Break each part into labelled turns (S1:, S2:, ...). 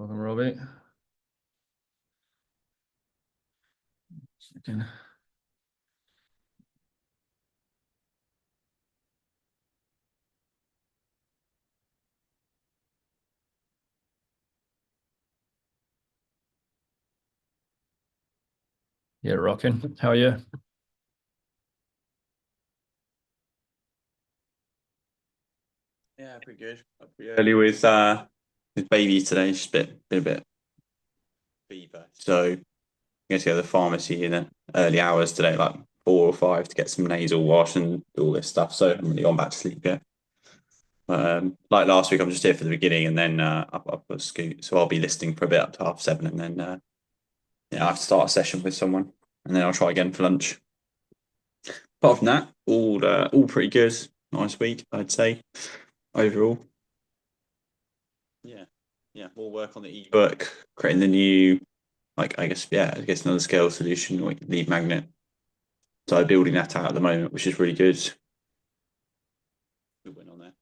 S1: Welcome, Robbie. Second. Yeah, rocking. How are you?
S2: Yeah, pretty good. Up pretty early with baby today. Just a bit fever. So I'm going to go to the pharmacy in the early hours today, like 4 or 5, to get some nasal wash and do all this stuff. So I'm really on back to sleep yet. Like last week, I'm just here for the beginning and then up at Scoot. So I'll be listening for a bit up to 7:30, and then I have to start a session with someone, and then I'll try again for lunch. Apart from that, all pretty good. Nice week, I'd say overall. Yeah, yeah. We'll work on the ebook, creating the new, like I guess another scale solution, like lead magnet. So building that out at the moment, which is really good. Good win on there.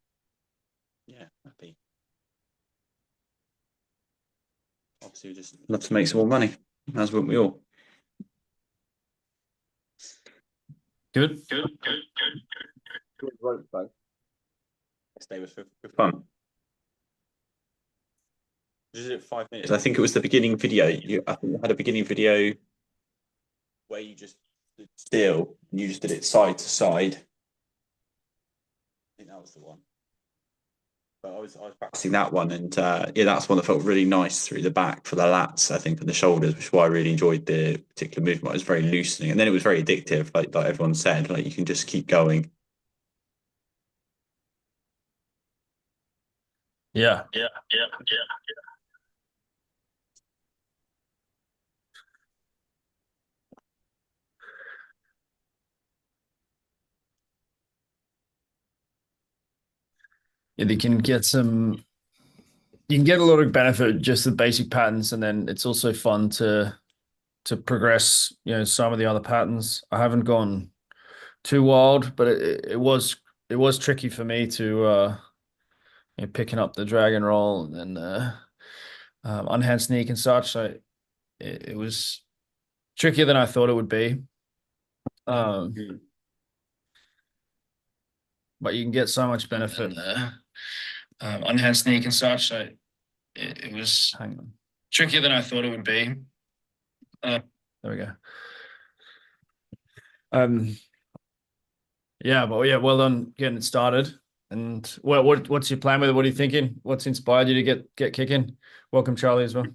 S2: Yeah, happy. Obviously, we just love to make some more money, as wouldn't we all?
S1: Good.
S2: Good rope though. Yesterday was for fun. Just did it 5 minutes. I think it was the beginning video. I think you had a beginning video where you just stood still and you just did it side to side. I think that was the one. But I was practicing that one, and that's one that felt really nice through the back for the lats, I think, and the shoulders, which is why I really enjoyed the particular movement. It was very loosening, and then it was very addictive, like everyone said. Like you can just keep going.
S1: Yeah. Yeah, you can get a lot of benefit just the basic patterns, and then it's also fun to progress, some of the other patterns. I haven't gone too wild, but it was tricky for me to picking up the dragon roll and then unhand sneak and such. So it was trickier than I thought it would be. But you can get so much benefit unhand sneak and such. So it was trickier than I thought it would be. There we go. Yeah, but yeah, well done getting it started. And what's your plan with it? What are you thinking? What's inspired you to get kicking? Welcome, Charlie, as well.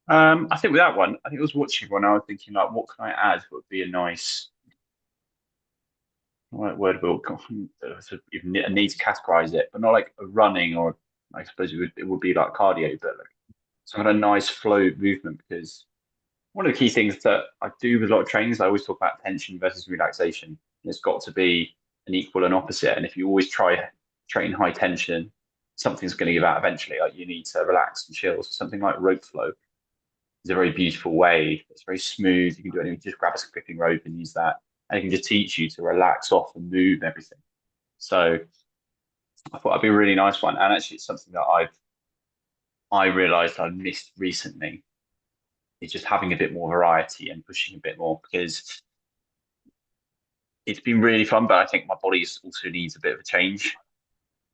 S2: I think with that one, I think I was watching one. I was thinking like, what can I add? What would be a nice word? Will I need to categorize it, but not like a running, or I suppose it would be like cardio, but like some kind of nice flow movement. Because one of the key things that I do with a lot of trainings, I always talk about tension versus relaxation. It's got to be an equal and opposite. And if you always train high tension, something's going to give out eventually. Like you need to relax and chill. So something like rope flow is a very beautiful way. It's very smooth. You can do anything, just grab a skipping rope and use that. And it can just teach you to relax off and move everything. So I thought that'd be a really nice one. And actually it's something that I realized I missed recently. It's just having a bit more variety and pushing a bit more, because it's been really fun, but I think my body also needs a bit of a change.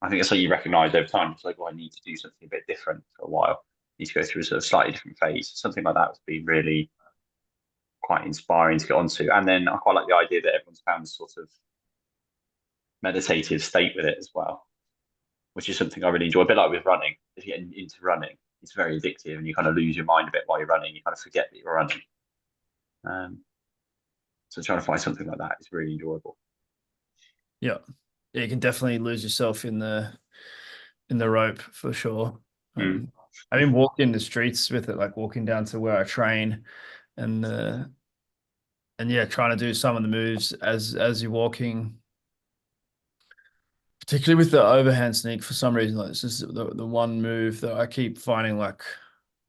S2: I think that's what you recognize over time. It's like, well, I need to do something a bit different for a while. I need to go through a sort of slightly different phase. Something like that would be really quite inspiring to get onto. And then I quite like the idea that everyone's found a sort of meditative state with it as well, which is something I really enjoy. A bit like with running. If you get into running, it's very addictive, and you kind of lose your mind a bit while you're running. You kind of forget that you're running. So trying to find something like that is really enjoyable.
S1: Yeah. Yeah, you can definitely lose yourself in the rope for sure.
S2: Mm.
S1: I've been walking the streets with it, like walking down to where I train and yeah, trying to do some of the moves as you're walking, particularly with the overhand sneak. For some reason, like this is the one move that I keep finding, like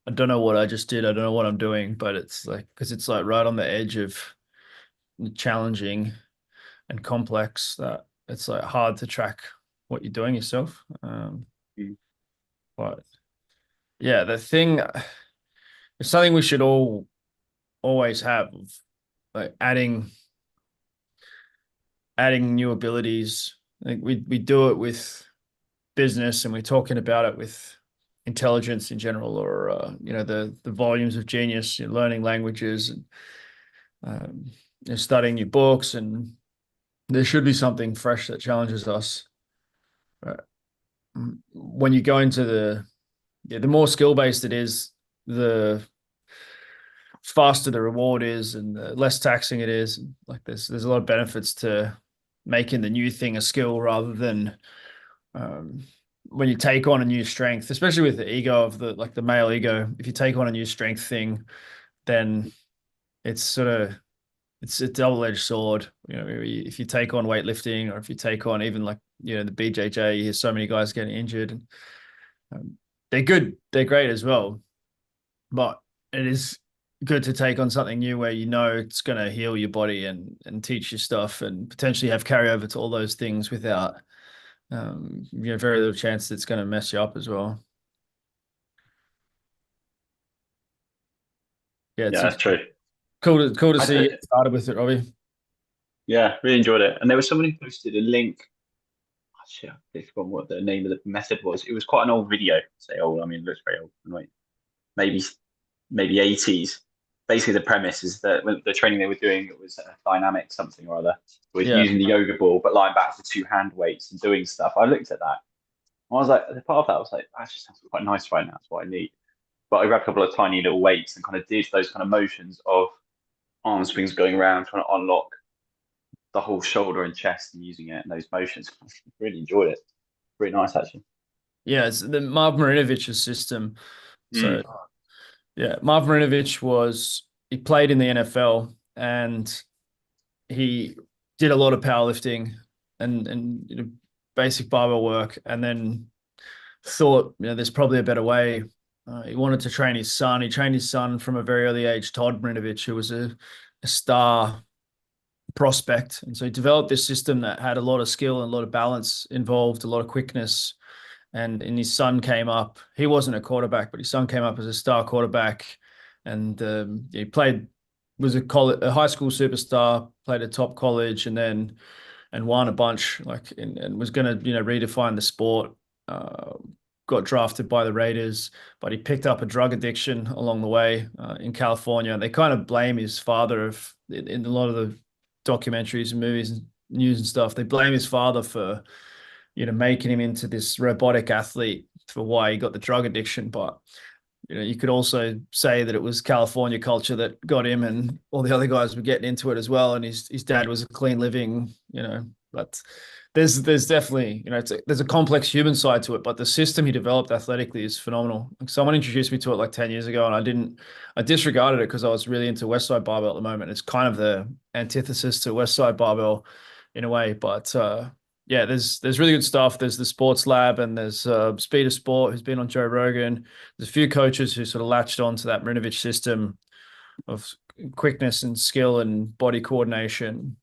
S1: I don't know what I just did, I don't know what I'm doing, but it's like because it's like right on the edge of challenging and complex that it's like hard to track what you're doing yourself.
S2: Mm.
S1: But Yeah, the thing, it's something we should all always have, like adding new abilities. I think we do it with business, and we're talking about it with intelligence in general, or the volumes of genius, learning languages, and um, studying new books, and there should be something fresh that challenges us. Uh, when you go into the more skill based it is, the faster the reward is, and the less taxing it is. Like there's a lot of benefits to making the new thing a skill rather than um, when you take on a new strength, especially with the ego of the male ego. If you take on a new strength thing, then it's sort of it's a double-edged sword. If you take on weightlifting, or if you take on even like the BJJ, you hear so many guys getting injured. And, they're good, they're great as well, but it is good to take on something new where it's going to heal your body and teach you stuff and potentially have carryover to all those things without very little chance that it's going to mess you up as well. Yeah,
S2: Yeah,
S1: it's
S2: that's true.
S1: cool to
S2: I
S1: see you
S2: did,
S1: started with it, Robbie.
S2: yeah, really enjoyed it. And there was someone who posted a link. Shit, I forgot what the name of the method was. It was quite an old video. Say old, I mean, it looks very old. Right? Maybe maybe 80s. Basically, the premise is that when the training they were doing, it was a dynamic something or other, with
S1: Yeah,
S2: using the yoga ball but lying back for two hand weights and doing stuff. I looked at that. I was like, as part of that, I was like, that just sounds quite nice right now. That's what I need. But I grabbed a couple of tiny little weights and kind of did those kind of motions of arm swings going around, trying to unlock the whole shoulder and chest and using it in those motions. Really enjoyed it. Really nice, actually.
S1: yeah, it's the Marv Marinovic's system.
S2: Mm.
S1: So yeah, Marv Marinovich he played in the NFL, and he did a lot of powerlifting and basic barbell work, and then thought there's probably a better way. He wanted to train his son. He trained his son from a very early age, Todd Marinovich, who was a star prospect. And so he developed this system that had a lot of skill and a lot of balance involved, a lot of quickness. And his son came up. He wasn't a quarterback, but his son came up as a star quarterback, and he was a high school superstar, played at top college, and won a bunch, and was going to redefine the sport. Uh, Got drafted by the Raiders, but he picked up a drug addiction along the way in California. And they kind of blame his father in a lot of the documentaries and movies and news and stuff. They blame his father for making him into this robotic athlete for why he got the drug addiction. But you could also say that it was California culture that got him, and all the other guys were getting into it as well. And his dad was a clean living, but there's definitely, there's a complex human side to it, but the system he developed athletically is phenomenal. Like, someone introduced me to it like 10 years ago, and I disregarded it because I was really into West Side Barbell at the moment. It's kind of the antithesis to West Side Barbell in a way, but yeah, there's really good stuff. There's the Sports Lab, and there's Speed of Sport, who's been on Joe Rogan. There's a few coaches who sort of latched on to that Marinovich system of quickness and skill and body coordination.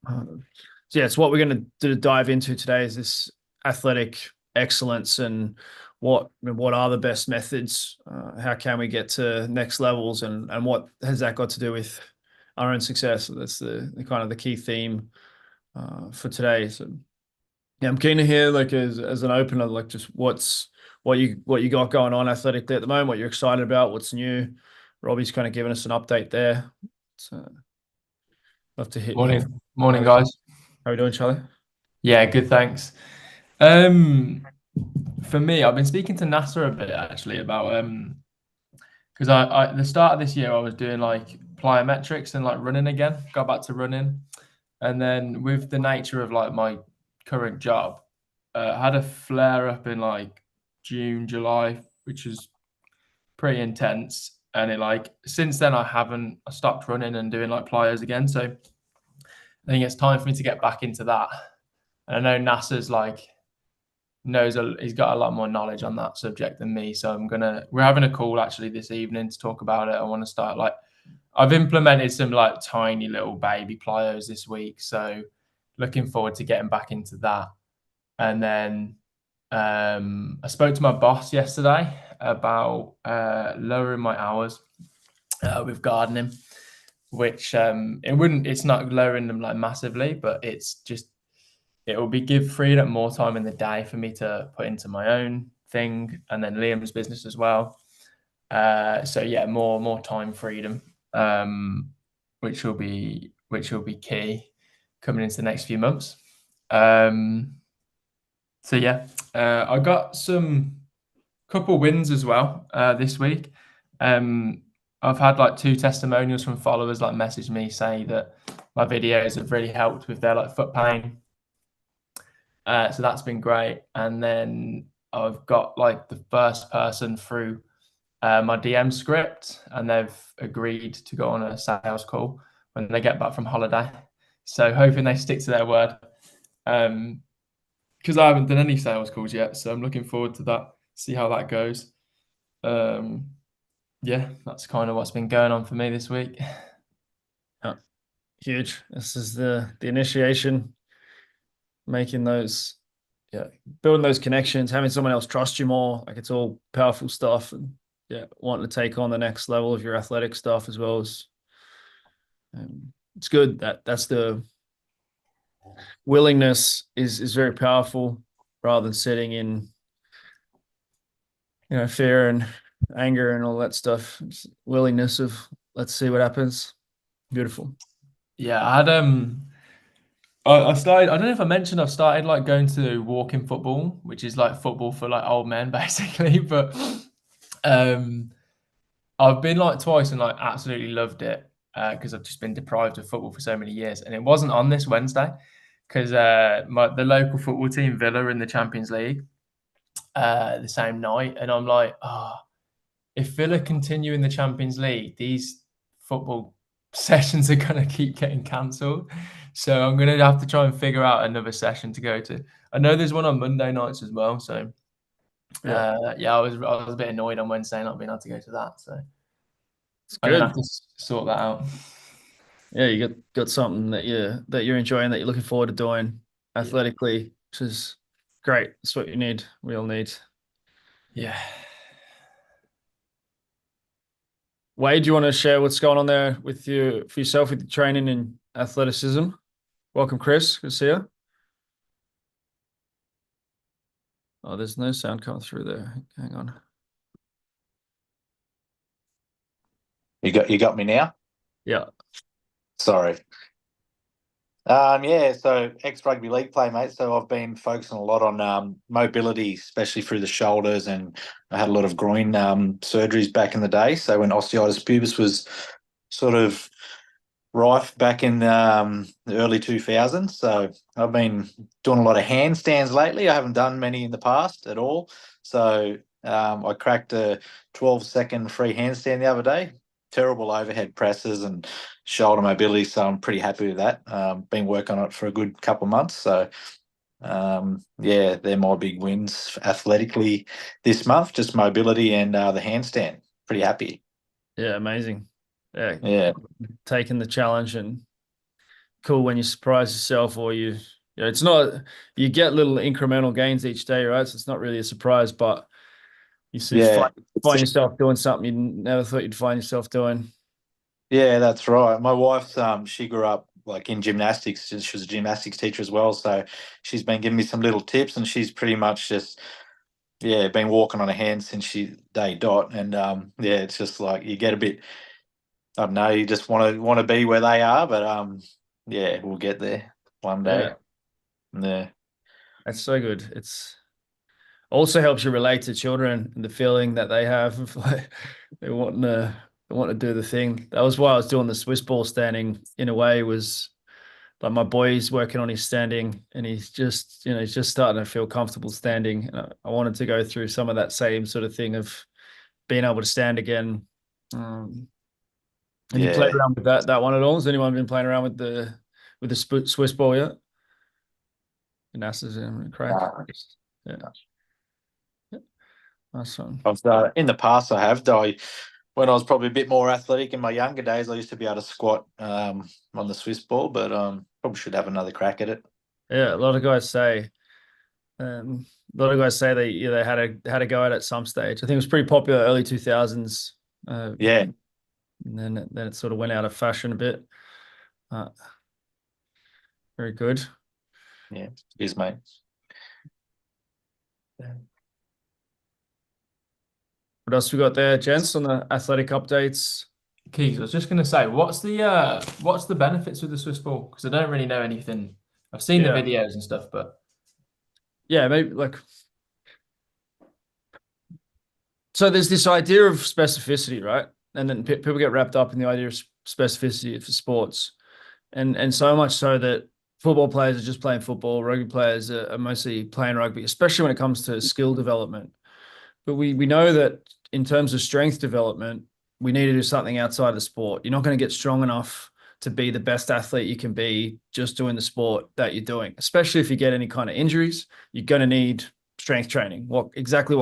S1: So yeah, it's what we're going to dive into today, is this athletic excellence, and what are the best methods? How can we get to next levels, and what has that got to do with our own success? So that's the kind of the key theme for today. So yeah, I'm keen to hear, like, as an opener, like, just what you got going on athletically at the moment, what you're excited about, what's new. Robbie's kind of giving us an update there. So love to hit.
S3: Morning, guys.
S1: How are we doing, Charlie?
S3: Yeah, good, thanks. For me, I've been speaking to NASA a bit actually about because I at the start of this year I was doing like plyometrics and like running again, got back to running, and then with the nature of like my current job, I had a flare up in like June, July, which was pretty intense. And it like since then I stopped running and doing like plyos again. So I think it's time for me to get back into that. And I know NASA's like he's got a lot more knowledge on that subject than me. So we're having a call actually this evening to talk about it. I want to start I've implemented some like tiny little baby plyos this week. So looking forward to getting back into that. And then I spoke to my boss yesterday about lowering my hours with gardening, which it's not lowering them like massively, but it will be freeing up more time in the day for me to put into my own thing and then Liam's business as well. So yeah, more time freedom, which will be key coming into the next few months. So yeah, I got some couple wins as well this week. I've had like 2 testimonials from followers like message me saying that my videos have really helped with their like foot pain. So that's been great. And then I've got like the first person through my DM script, and they've agreed to go on a sales call when they get back from holiday. So hoping they stick to their word. Because I haven't done any sales calls yet, so I'm looking forward to that. See how that goes. Yeah, that's kind of what's been going on for me this week.
S1: Yeah, huge. This is the initiation, making those, building those connections, having someone else trust you more. Like, it's all powerful stuff, and wanting to take on the next level of your athletic stuff as well as. It's good that's the willingness is very powerful, rather than sitting in fear and anger and all that stuff. It's willingness of, let's see what happens. Beautiful.
S3: Yeah, I had I started, I don't know if I mentioned, I've started like going to walking football, which is like football for like old men basically, but I've been like twice and like absolutely loved it because I've just been deprived of football for so many years. And it wasn't on this Wednesday because the local football team, Villa, in the Champions League the same night. And I'm like, if Villa continue in the Champions League, these football sessions are going to keep getting cancelled. So I'm going to have to try and figure out another session to go to. I know there's one on Monday nights as well. So I was a bit annoyed on Wednesday not being able to go to that. So
S1: it's
S3: I'm
S1: good.
S3: gonna have to sort that out.
S1: Yeah, you got something that you're enjoying, that you're looking forward to doing athletically, which is great. That's what you need. We all need.
S3: Yeah.
S1: Wade, do you want to share what's going on there with you for yourself with your training and athleticism? Welcome, Chris. Good to see you. Oh, there's no sound coming through there. Hang on.
S4: You got me now?
S1: Yeah.
S4: Sorry. So ex-rugby league play, mate. So I've been focusing a lot on mobility, especially through the shoulders, and I had a lot of groin surgeries back in the day. So when osteitis pubis was sort of rife back in the early 2000s. So I've been doing a lot of handstands lately. I haven't done many in the past at all. So I cracked a 12-second free handstand the other day. Terrible overhead presses and shoulder mobility, so I'm pretty happy with that. Been working on it for a good couple of months. So they're my big wins athletically this month, just mobility and the handstand. Pretty happy.
S1: Yeah, amazing.
S4: Yeah.
S1: Taking the challenge, and cool when you surprise yourself, or it's not, you get little incremental gains each day, right? So it's not really a surprise, but you find yourself doing something you never thought you'd find yourself doing.
S4: Yeah, that's right. My wife's she grew up like in gymnastics. She was a gymnastics teacher as well, so she's been giving me some little tips, and she's pretty much just been walking on her hands since day dot. And it's just like you get a bit, I don't know, you just want to be where they are, but we'll get there one day. Yeah.
S1: That's so good. It's also helps you relate to children and the feeling that they have of like they want to do the thing. That was why I was doing the Swiss ball standing, in a way, was like my boy's working on his standing, and he's just starting to feel comfortable standing. And I wanted to go through some of that same sort of thing of being able to stand again. Have you played around with that one at all? Has anyone been playing around with the Swiss ball yet? NASA's in crack. Yeah. Awesome.
S4: In the past, I have. When I was probably a bit more athletic in my younger days, I used to be able to squat on the Swiss ball, but probably should have another crack at it.
S1: Yeah, a lot of guys say A lot of guys say they had a go at it at some stage. I think it was pretty popular early 2000s.
S4: Yeah.
S1: And then it sort of went out of fashion a bit. Very good.
S4: Yeah. Cheers, mate.
S1: What else we got there, gents, on the athletic updates?
S3: Keegs, I was just gonna say, what's the benefits with the Swiss ball? Because I don't really know anything. I've seen the
S1: Yeah.
S3: videos and stuff, but
S1: Yeah, maybe like. So there's this idea of specificity, right? And then people get wrapped up in the idea of specificity for sports, and so much so that football players are just playing football, rugby players are mostly playing rugby, especially when it comes to skill development. But we know that in terms of strength development, we need to do something outside of sport. You're not going to get strong enough to be the best athlete you can be just doing the sport that you're doing, especially if you get any kind of injuries. You're going to need strength training. What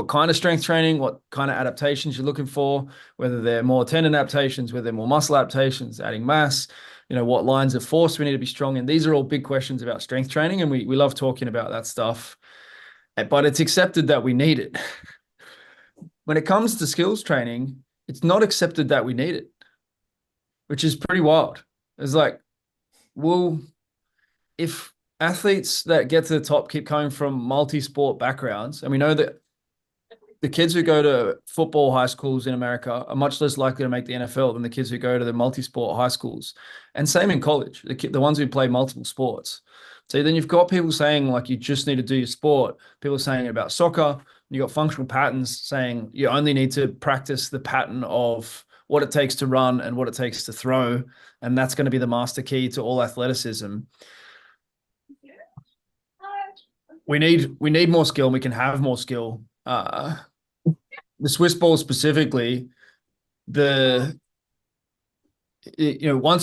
S1: kind of strength training, what kind of adaptations you're looking for, whether they're more tendon adaptations, whether they're more muscle adaptations, adding mass, what lines of force we need to be strong in. These are all big questions about strength training, and we love talking about that stuff. But it's accepted that we need it. When it comes to skills training, it's not accepted that we need it, which is pretty wild. It's like, well, if athletes that get to the top keep coming from multi-sport backgrounds, and we know that the kids who go to football high schools in America are much less likely to make the NFL than the kids who go to the multi-sport high schools. And same in college, the ones who play multiple sports. So then you've got people saying like you just need to do your sport. People saying about soccer. You got functional patterns saying you only need to practice the pattern of what it takes to run and what it takes to throw. And that's going to be the master key to all athleticism. We need more skill and we can have more skill. The Swiss ball specifically, once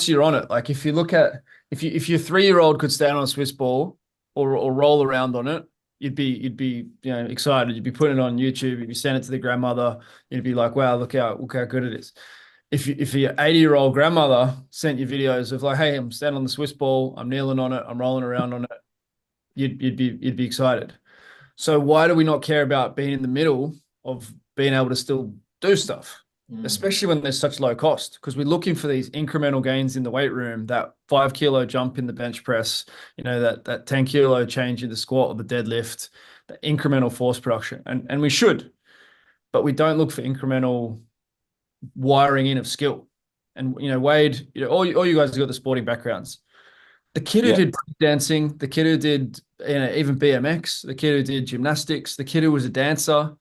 S1: you're on it, like if you look at, if your 3-year-old could stand on a Swiss ball or roll around on it, you'd be excited. You'd be putting it on YouTube. You'd be sending it to the grandmother. You'd be like, wow, look how good it is. If your 80-year-old grandmother sent you videos of like, hey, I'm standing on the Swiss ball, I'm kneeling on it, I'm rolling around on it, you'd be excited. So why do we not care about being in the middle of being able to still do stuff, especially when there's such low cost? Because we're looking for these incremental gains in the weight room, that 5-kilo jump in the bench press, that 10-kilo change in the squat or the deadlift, the incremental force production. And we should, but we don't look for incremental wiring in of skill. And, Wade, all you guys have got the sporting backgrounds. The kid who did dancing, the kid who did even BMX, the kid who did gymnastics, the kid who was a dancer,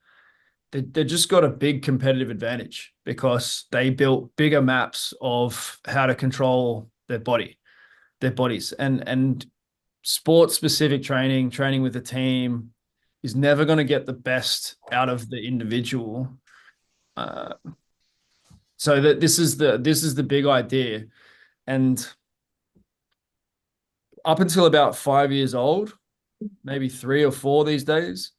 S1: they just got a big competitive advantage because they built bigger maps of how to control their bodies. And sport-specific training with the team is never going to get the best out of the individual. So that this is the big idea. And up until about 5 years old, maybe 3 or 4 these days,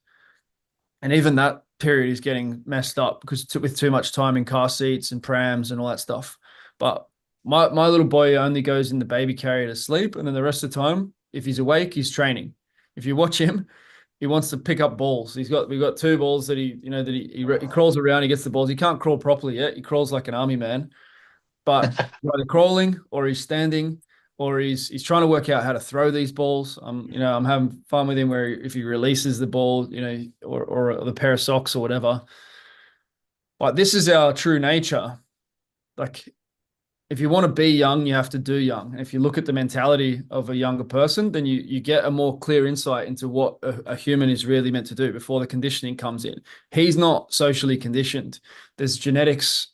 S1: and even that period is getting messed up because with too much time in car seats and prams and all that stuff. But my little boy only goes in the baby carrier to sleep, and then the rest of the time, if he's awake, he's training. If you watch him, he wants to pick up balls. We've got 2 balls that he crawls around. He gets the balls. He can't crawl properly yet. He crawls like an army man, but either crawling or he's standing or he's trying to work out how to throw these balls. I'm having fun with him where if he releases the ball, or the pair of socks or whatever. But this is our true nature. Like, if you want to be young, you have to do young. And if you look at the mentality of a younger person, then you get a more clear insight into what a human is really meant to do before the conditioning comes in. He's not socially conditioned. There's genetics,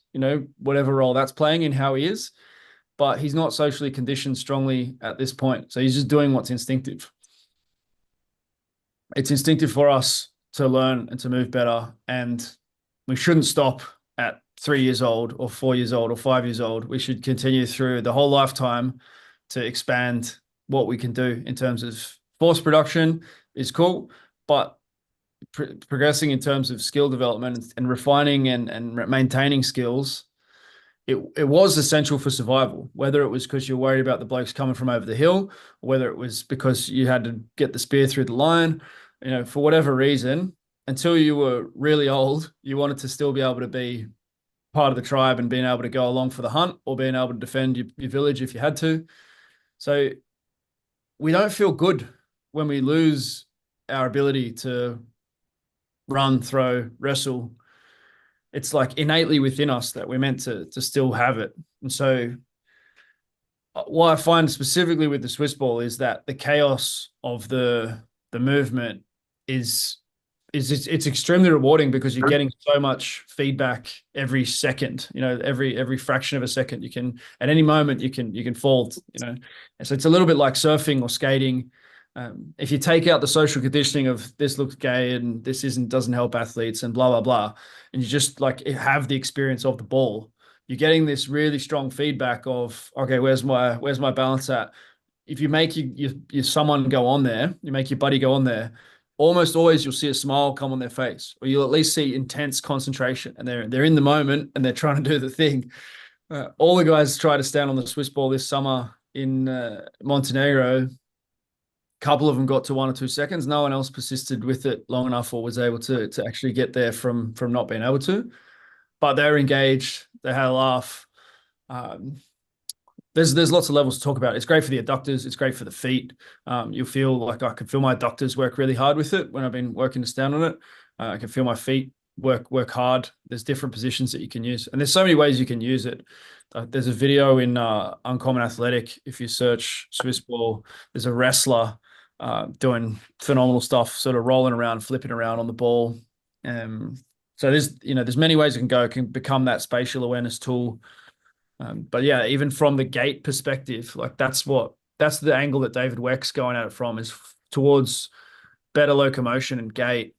S1: whatever role that's playing in how he is, but he's not socially conditioned strongly at this point. So he's just doing what's instinctive. It's instinctive for us to learn and to move better. And we shouldn't stop at 3 years old or 4 years old or 5 years old. We should continue through the whole lifetime to expand what we can do in terms of force production is cool, but progressing in terms of skill development and refining and maintaining skills, it was essential for survival, whether it was because you're worried about the blokes coming from over the hill, or whether it was because you had to get the spear through the line. you know, for whatever reason, until you were really old, you wanted to still be able to be part of the tribe and being able to go along for the hunt or being able to defend your village if you had to. So we don't feel good when we lose our ability to run, throw, wrestle. It's like innately within us that we're meant to still have it. And so what I find specifically with the Swiss ball is that the chaos of the movement is it's extremely rewarding because you're getting so much feedback every second, you know, every fraction of a second. You can, at any moment, you can fall, you know. And so it's a little bit like surfing or skating. If you take out the social conditioning of this looks gay and this doesn't help athletes and blah blah blah, and you just like have the experience of the ball, you're getting this really strong feedback of, okay, where's my balance at? If you make you someone go on there, you make your buddy go on there, almost always you'll see a smile come on their face, or you'll at least see intense concentration, and they're in the moment and they're trying to do the thing. All the guys try to stand on the Swiss ball this summer in Montenegro. A couple of them got to 1 or 2 seconds. No one else persisted with it long enough or was able to actually get there from not being able to. But they're engaged. They had a laugh. There's lots of levels to talk about. It's great for the adductors. It's great for the feet. You'll feel like I can feel my adductors work really hard with it when I've been working to stand on it. I can feel my feet work hard. There's different positions that you can use. And there's so many ways you can use it. There's a video in Uncommon Athletic. If you search Swiss ball, there's a wrestler doing phenomenal stuff, sort of rolling around, flipping around on the ball. So there's many ways it can go. It can become that spatial awareness tool. But yeah, even from the gait perspective, like that's the angle that David Weck's going at it from, is towards better locomotion and gait.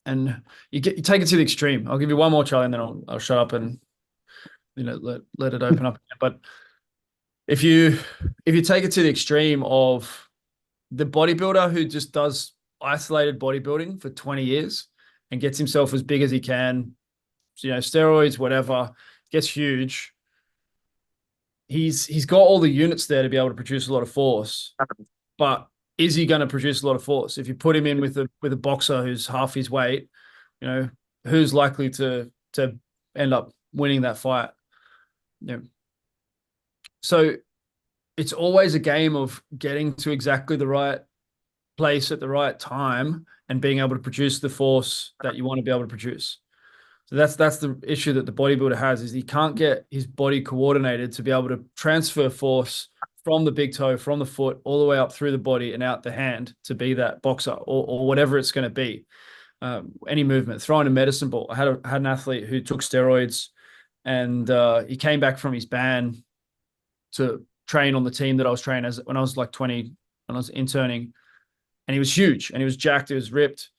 S1: And you take it to the extreme. I'll give you one more, Charlie, and then I'll shut up and let it open up. But if you take it to the extreme of the bodybuilder who just does isolated bodybuilding for 20 years and gets himself as big as he can, steroids, whatever, gets huge. He's got all the units there to be able to produce a lot of force, but is he going to produce a lot of force? If you put him in with a boxer who's half his weight, who's likely to end up winning that fight? So it's always a game of getting to exactly the right place at the right time and being able to produce the force that you want to be able to produce. So that's the issue that the bodybuilder has, is he can't get his body coordinated to be able to transfer force from the big toe, from the foot, all the way up through the body and out the hand to be that boxer or whatever it's going to be. Any movement, throwing a medicine ball. I had an athlete who took steroids and he came back from his ban to train on the team that I was training when I was like 20, when I was interning, and he was huge and he was jacked, he was ripped,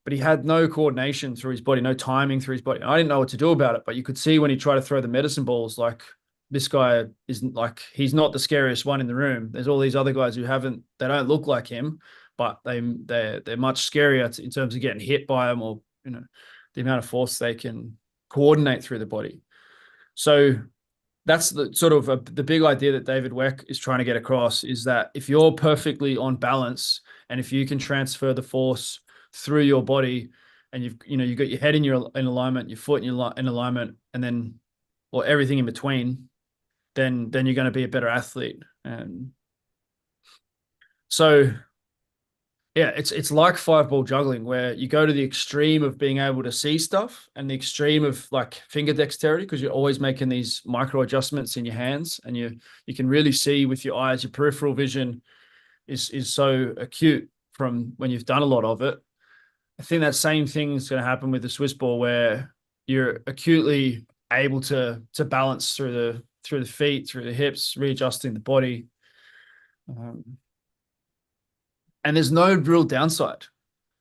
S1: but he had no coordination through his body, no timing through his body. I didn't know what to do about it, but you could see when he tried to throw the medicine balls, like, this guy isn't, like, he's not the scariest one in the room. There's all these other guys they don't look like him, but they're much scarier in terms of getting hit by him, or, the amount of force they can coordinate through the body. So that's the sort of the big idea that David Weck is trying to get across, is that if you're perfectly on balance and if you can transfer the force through your body, and you've got your head in alignment, your foot in alignment, and then, or everything in between, then you're going to be a better athlete. And so, yeah, it's like 5-ball juggling, where you go to the extreme of being able to see stuff and the extreme of like finger dexterity, because you're always making these micro adjustments in your hands, and you can really see with your eyes. Your peripheral vision is so acute from when you've done a lot of it. I think that same thing is going to happen with the Swiss ball, where you're acutely able to balance through the feet, through the hips, readjusting the body. And there's no real downside.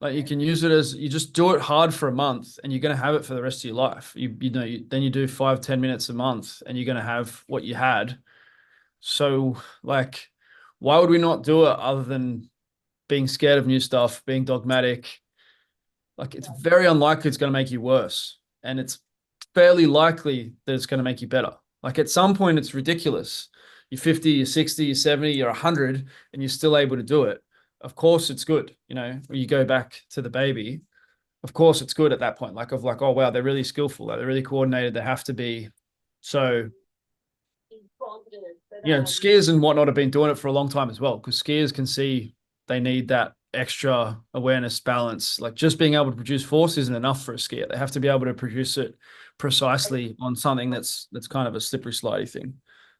S1: Like, you can use it as, you just do it hard for a month and you're going to have it for the rest of your life. Then you do 5-10 minutes a month and you're going to have what you had. So, like, why would we not do it other than being scared of new stuff, being dogmatic? Like, it's very unlikely it's going to make you worse. And it's fairly likely that it's going to make you better. Like, at some point, it's ridiculous. You're 50, you're 60, you're 70, you're 100, and you're still able to do it. of course it's good. You know, when you go back to the baby, of course it's good at that point. Like, oh wow, they're really skillful, like they're really coordinated. They have to be. So, you know, skiers and whatnot have been doing it for a long time as well, because skiers can see they need that extra awareness, balance. Like, just being able to produce force isn't enough for a skier. They have to be able to produce it precisely on something that's kind of a slippery, slidey thing.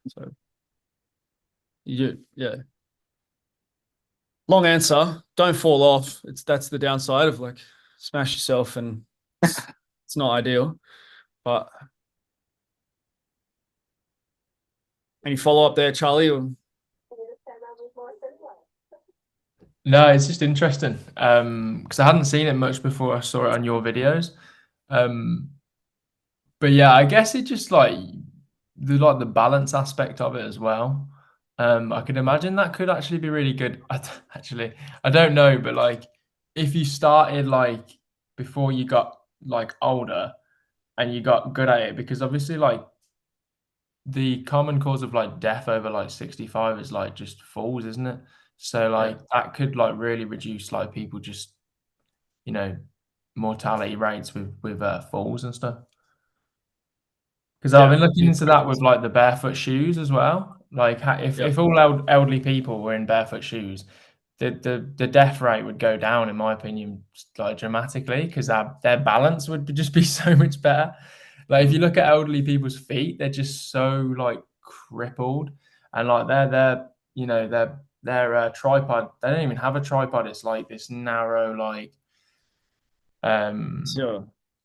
S1: So yeah. Long answer. Don't fall off. That's the downside of like smash yourself, and it's not ideal. But any follow up there, Charlie? Or...
S3: No, it's just interesting because I hadn't seen it much before I saw it on your videos. But yeah, I guess it just like the balance aspect of it as well. I could imagine that could actually be really good. I don't know, but like if you started like before you got like older and you got good at it, because obviously like the common cause of like death over like 65 is like just falls, isn't it? So like that could like really reduce like people just, you know, mortality rates with falls and stuff. Because I've been looking into that with like the barefoot shoes as well. Like if all elderly people were in barefoot shoes, the death rate would go down, in my opinion, like dramatically, because their balance would just be so much better. Like if you look at elderly people's feet, they're just so like crippled, and like their you know their tripod, they don't even have a tripod. It's like this narrow like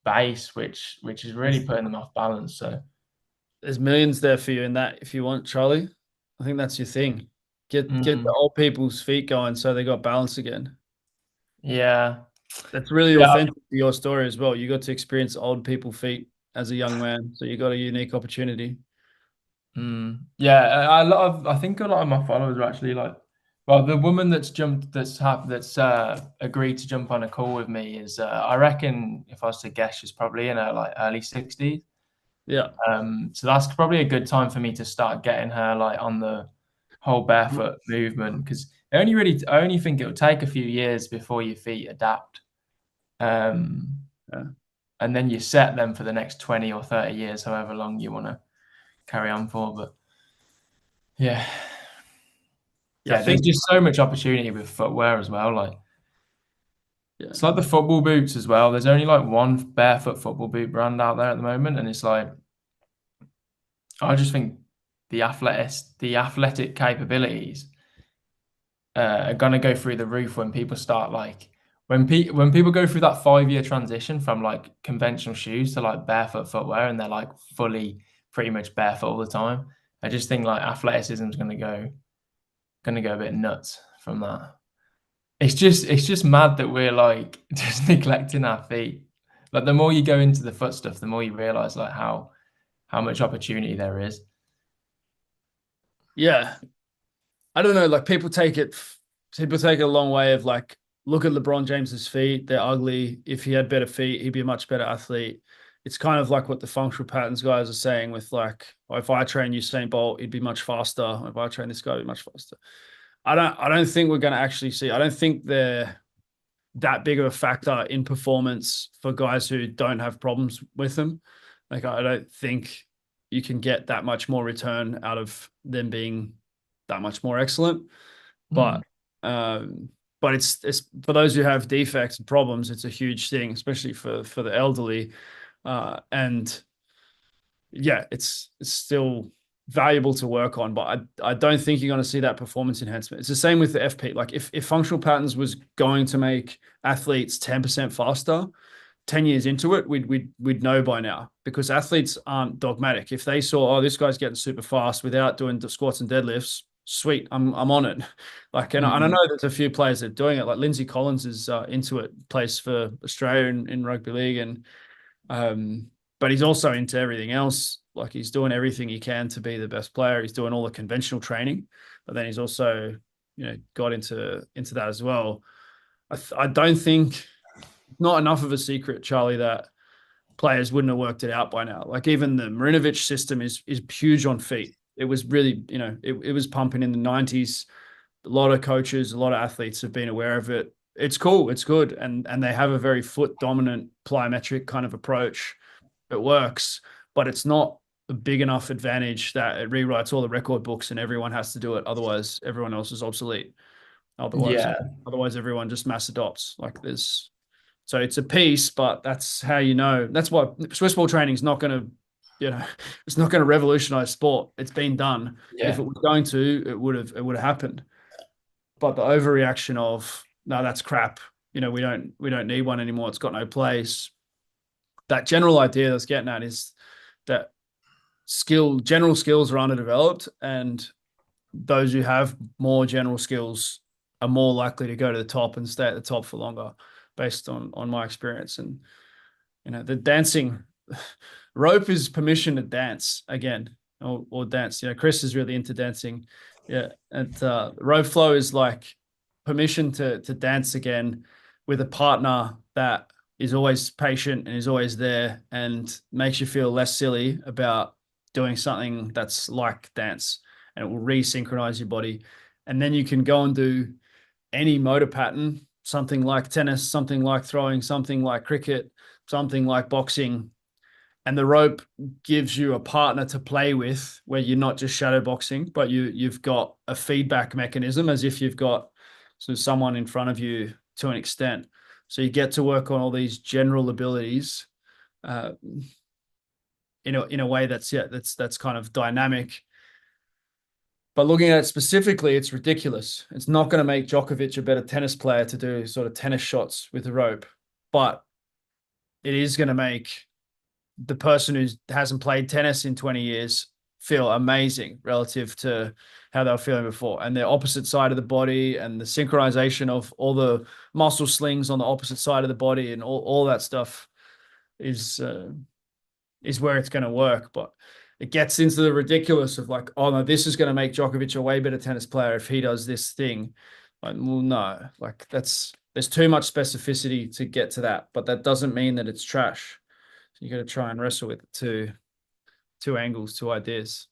S3: base, which is really putting them off balance. So
S1: there's millions there for you in that if you want, Charlie. I think that's your thing. Get the old people's feet going so they got balance again.
S3: Yeah.
S1: That's really authentic to your story as well. You got to experience old people feet as a young man, so you got a unique opportunity.
S3: Yeah, I think a lot of my followers are actually like, well, the woman that's agreed to jump on a call with me is I reckon, if I was to guess, she's probably in her like early 60s.
S1: Yeah.
S3: So that's probably a good time for me to start getting her like on the whole barefoot movement, because I only think it will take a few years before your feet adapt. And then you set them for the next 20 or 30 years, however long you want to carry on for. But yeah, there's just so much opportunity with footwear as well. Like it's like the football boots as well. There's only like one barefoot football boot brand out there at the moment, and it's like, I just think the athletic capabilities are gonna go through the roof when people start like when people go through that 5-year transition from like conventional shoes to like barefoot footwear, and they're like fully pretty much barefoot all the time. I just think like athleticism is gonna go a bit nuts from that. It's just mad that we're like just neglecting our feet. Like the more you go into the foot stuff, the more you realize like how much opportunity there is.
S1: Yeah. I don't know, like people take it a long way of like, look at LeBron James's feet. They're ugly. If he had better feet, he'd be a much better athlete. It's kind of like what the functional patterns guys are saying with like, oh, if I train Usain Bolt, he'd be much faster. If I train this guy, he'd be much faster. I don't think we're going to actually see. I don't think they're that big of a factor in performance for guys who don't have problems with them. Like, I don't think you can get that much more return out of them being that much more excellent. But it's for those who have defects and problems, it's a huge thing, especially for the elderly. And yeah, it's still valuable to work on, but I don't think you're going to see that performance enhancement. It's the same with the FP. Like if functional patterns was going to make athletes 10% faster, 10 years into it, we'd know by now, because athletes aren't dogmatic. If they saw, oh, this guy's getting super fast without doing the squats and deadlifts, sweet, I'm on it. Like, and I know there's a few players that are doing it. Like Lindsay Collins is into it, plays for Australia in rugby league, and but he's also into everything else. Like he's doing everything he can to be the best player. He's doing all the conventional training, but then he's also, got into that as well. I don't think, not enough of a secret, Charlie, that players wouldn't have worked it out by now. Like even the Marinovic system is huge on feet. It was really, it was pumping in the 90s. a lot of coaches, a lot of athletes have been aware of it. It's cool. It's good. And they have a very foot dominant plyometric kind of approach. It works, but it's not a big enough advantage that it rewrites all the record books and everyone has to do it. Otherwise, everyone else is obsolete. Otherwise everyone just mass adopts. Like there's, so it's a piece, but that's how you know. That's why Swiss ball training is not going to, it's not going to revolutionize sport. It's been done.
S3: Yeah.
S1: If it was going to, it would have happened. But the overreaction of, no, that's crap. We don't need one anymore. It's got no place. That general idea that's getting at is that general skills are underdeveloped, and those who have more general skills are more likely to go to the top and stay at the top for longer, based on my experience. And the dancing rope is permission to dance again, or dance. Chris is really into dancing. Yeah, and rope flow is like permission to dance again with a partner that is always patient and is always there and makes you feel less silly about doing something that's like dance, and it will resynchronize your body. And then you can go and do any motor pattern, something like tennis, something like throwing, something like cricket, something like boxing. And the rope gives you a partner to play with where you're not just shadow boxing, but you've got a feedback mechanism as if you've got someone in front of you to an extent. So you get to work on all these general abilities in a way that's kind of dynamic. But looking at it specifically, it's ridiculous. It's not going to make Djokovic a better tennis player to do sort of tennis shots with the rope, but it is going to make the person who hasn't played tennis in 20 years feel amazing relative to how they were feeling before. And the opposite side of the body and the synchronization of all the muscle slings on the opposite side of the body and all that stuff is where it's going to work. But it gets into the ridiculous of like, oh no, this is going to make Djokovic a way better tennis player if he does this thing. Like, well, no, like there's too much specificity to get to that, but that doesn't mean that it's trash. So you got to try and wrestle with two angles, two ideas.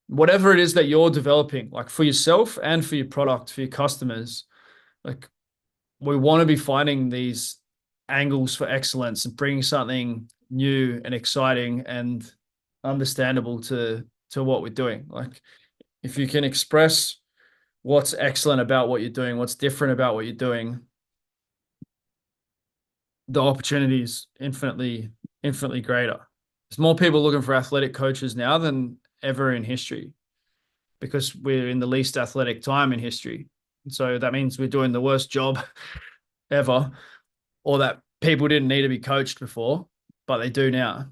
S1: Whatever it is that you're developing, like for yourself and for your product, for your customers, like we want to be finding these angles for excellence and bringing something new and exciting and understandable to what we're doing. Like if you can express what's excellent about what you're doing, what's different about what you're doing, the opportunity is infinitely greater. There's more people looking for athletic coaches now than ever in history, because we're in the least athletic time in history. So that means we're doing the worst job ever, or that people didn't need to be coached before, but they do now.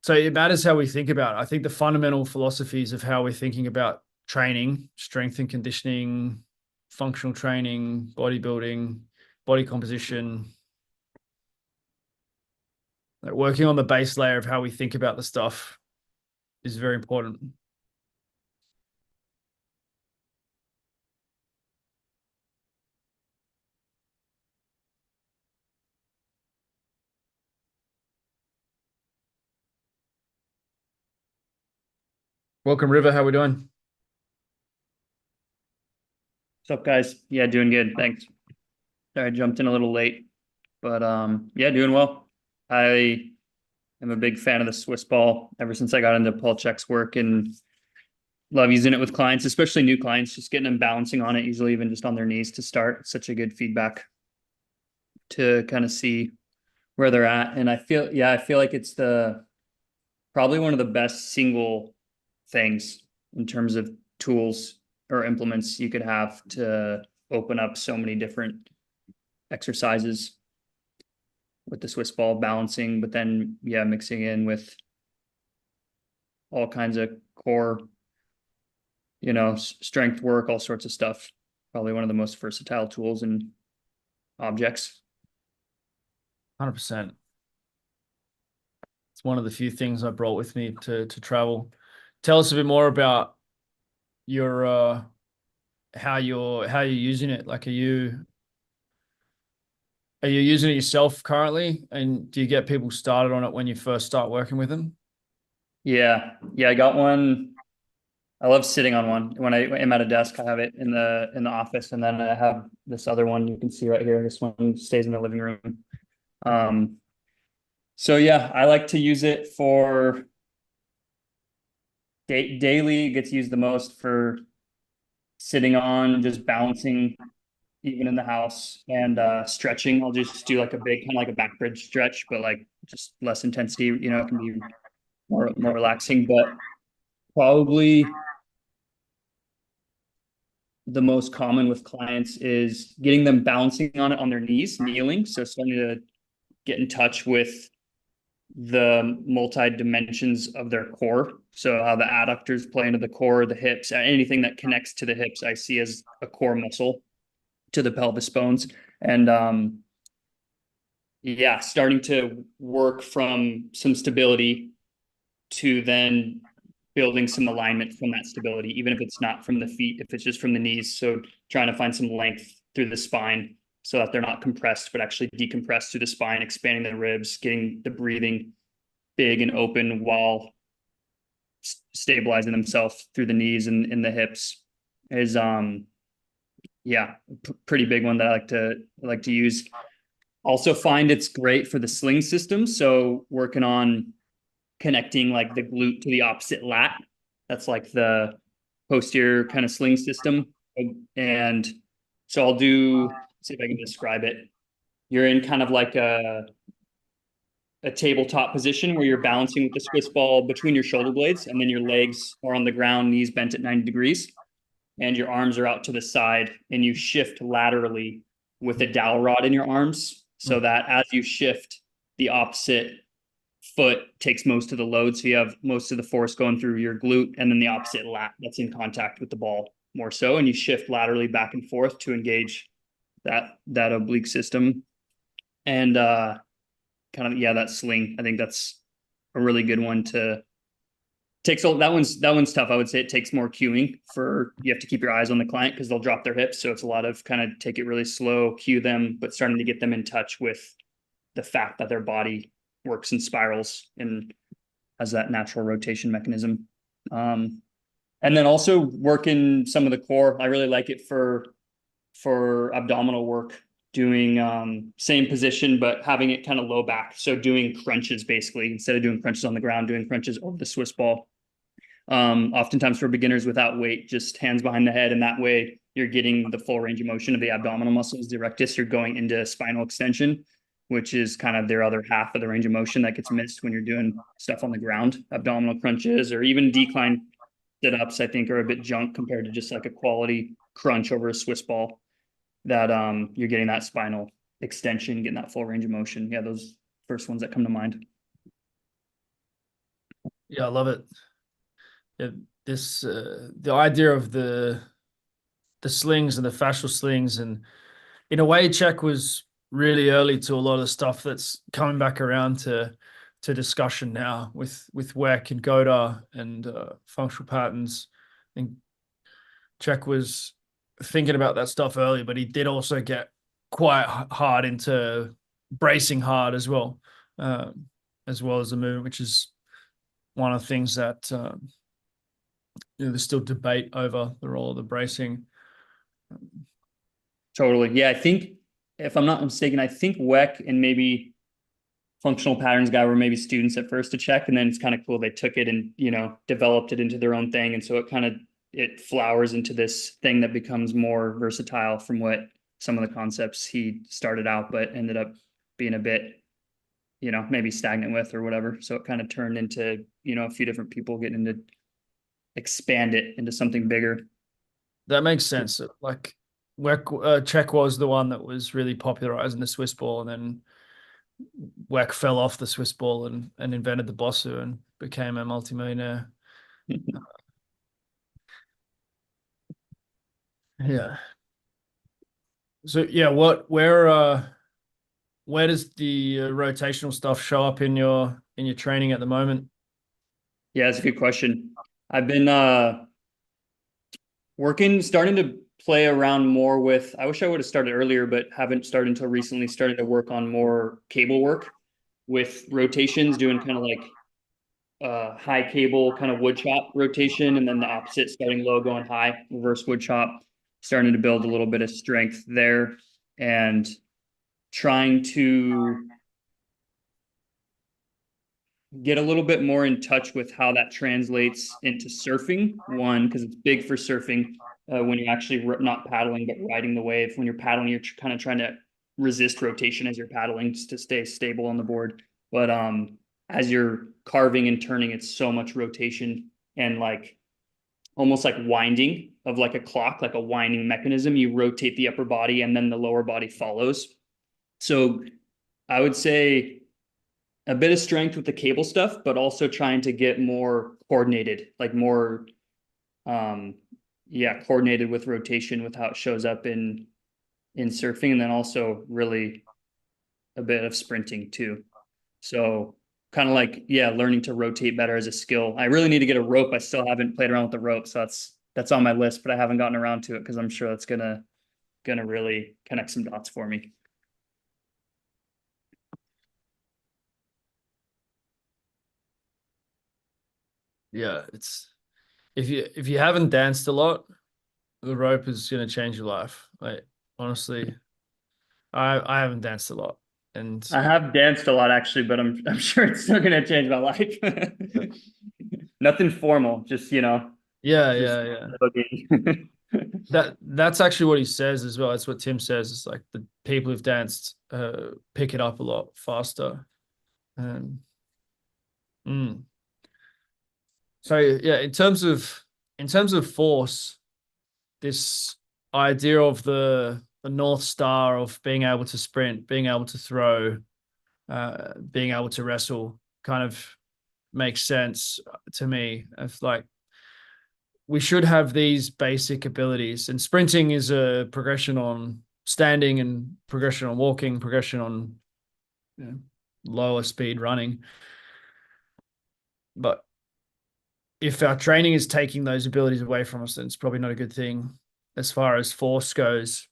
S1: So it matters how we think about it. I think the fundamental philosophies of how we're thinking about training, strength and conditioning, functional training, bodybuilding, body composition, like working on the base layer of how we think about the stuff is very important. Welcome, River. How we doing?
S5: What's up, guys? Yeah, doing good. Thanks. Sorry, I jumped in a little late, but yeah, doing well. I am a big fan of the Swiss ball ever since I got into Paul Chek's work, and love using it with clients, especially new clients, just getting them balancing on it, usually even just on their knees to start. It's such a good feedback to kind of see where they're at. And I feel like it's probably one of the best single things in terms of tools or implements you could have to open up so many different exercises with the Swiss ball balancing, but then mixing in with all kinds of core, strength work, all sorts of stuff. Probably one of the most versatile tools and objects.
S1: 100%. It's one of the few things I brought with me to travel. Tell us a bit more about your how you're using it. Like, are you using it yourself currently, and do you get people started on it when you first start working with them?
S5: Yeah. Yeah. I got one. I love sitting on one. When I am at a desk, I have it in the office, and then I have this other one you can see right here. This one stays in the living room. So yeah, I like to use it for daily. It gets used the most for sitting on, just bouncing, even in the house, and stretching. I'll just do like a big kind of like a back bridge stretch, but like just less intensity. You know, it can be more relaxing. But probably the most common with clients is getting them balancing on it on their knees, kneeling. So starting to get in touch with the multi dimensions of their core. So how the adductors play into the core, the hips, anything that connects to the hips, I see as a core muscle to the pelvis bones. And yeah, starting to work from some stability to then building some alignment from that stability, even if it's not from the feet, if it's just from the knees. So trying to find some length through the spine so that they're not compressed, but actually decompressed through the spine, expanding the ribs, getting the breathing big and open while stabilizing themselves through the knees and in the hips is yeah, pretty big one that I like to use. Also find it's great for the sling system. So working on connecting like the glute to the opposite lat. That's like the posterior kind of sling system. And so I'll see if I can describe it. You're in kind of like a tabletop position where you're balancing with the Swiss ball between your shoulder blades, and then your legs are on the ground, knees bent at 90 degrees, and your arms are out to the side, and you shift laterally with a dowel rod in your arms, so that as you shift, the opposite foot takes most of the load. So you have most of the force going through your glute, and then the opposite lat that's in contact with the ball more so, and you shift laterally back and forth to engage that oblique system. And kind of, yeah, that sling, I think that's a really good one to take. So that one's tough. I would say it takes more cueing. For you have to keep your eyes on the client because they'll drop their hips, so it's a lot of kind of take it really slow, cue them, but starting to get them in touch with the fact that their body works in spirals and has that natural rotation mechanism. And then also working some of the core. I really like it for abdominal work, doing same position, but having it kind of low back. So doing crunches, basically, instead of doing crunches on the ground, doing crunches over the Swiss ball. Oftentimes for beginners without weight, just hands behind the head. And that way you're getting the full range of motion of the abdominal muscles. The rectus, you're going into spinal extension, which is kind of their other half of the range of motion that gets missed when you're doing stuff on the ground. Abdominal crunches or even decline sit-ups, I think, are a bit junk compared to just like a quality crunch over a Swiss ball, that you're getting that spinal extension, getting that full range of motion. Yeah, those first ones that come to mind.
S1: Yeah, I love it. Yeah, this the idea of the slings and the fascial slings, and in a way, Czech was really early to a lot of the stuff that's coming back around to discussion now with WEC and Godar and functional patterns. I think Czech was thinking about that stuff early, but he did also get quite hard into bracing hard as well as the movement, which is one of the things that there's still debate over the role of the bracing.
S5: Totally. Yeah, I think, if I'm not mistaken, I think WEC and maybe functional patterns guy were maybe students at first to Czech, and then it's kind of cool they took it and developed it into their own thing, and so it flowers into this thing that becomes more versatile from what some of the concepts he started out but ended up being a bit maybe stagnant with or whatever. So it kind of turned into a few different people getting to expand it into something bigger.
S1: That makes sense. Like Czech was the one that was really popularizing the Swiss ball, and then WEC fell off the Swiss ball and invented the Bosu and became a multimillionaire. Yeah. So yeah, where does the rotational stuff show up in your training at the moment?
S5: Yeah, that's a good question. I've been starting to play around more with, I wish I would have started earlier, but haven't started until recently, started to work on more cable work with rotations, doing kind of like high cable kind of wood chop rotation, and then the opposite, starting low, going high, reverse wood chop, starting to build a little bit of strength there, and trying to get a little bit more in touch with how that translates into surfing. One, because it's big for surfing when you're actually not paddling, but riding the wave. When you're paddling, you're kind of trying to resist rotation as you're paddling just to stay stable on the board. But as you're carving and turning, it's so much rotation and like almost like winding of like a clock, like a winding mechanism. You rotate the upper body and then the lower body follows. So I would say a bit of strength with the cable stuff, but also trying to get more coordinated, like more, coordinated with rotation with how it shows up in surfing, and then also really a bit of sprinting too. So kind of like, learning to rotate better as a skill. I really need to get a rope. I still haven't played around with the rope, so that's on my list, but I haven't gotten around to it because I'm sure that's gonna really connect some dots for me.
S1: Yeah, it's if you haven't danced a lot, the rope is going to change your life. Like honestly, I haven't danced a lot, and
S5: I have danced a lot actually, but I'm sure it's still gonna change my life. Nothing formal, just
S1: yeah. That's actually what he says as well. That's what Tim says. It's like the people who've danced pick it up a lot faster. So yeah, in terms of force, this idea of the North Star of being able to sprint, being able to throw, being able to wrestle kind of makes sense to me. It's like we should have these basic abilities, and sprinting is a progression on standing and progression on walking, progression on lower speed running. But if our training is taking those abilities away from us, then it's probably not a good thing as far as force goes.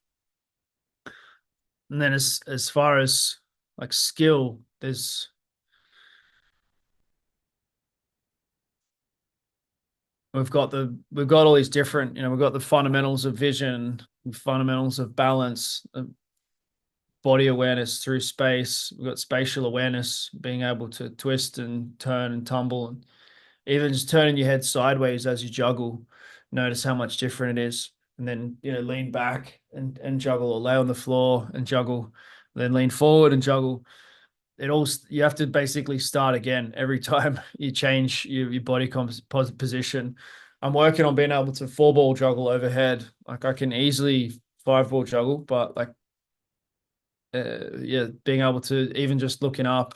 S1: And then as far as like skill, we've got all these different, we've got the fundamentals of vision, fundamentals of balance, body awareness through space. We've got spatial awareness, being able to twist and turn and tumble, and even just turning your head sideways as you juggle. Notice how much different it is. And then, lean back and juggle, or lay on the floor and juggle, then lean forward and juggle. You have to basically start again every time you change your body position. I'm working on being able to 4-ball juggle overhead. Like I can easily 5-ball juggle, but like, being able to even just looking up,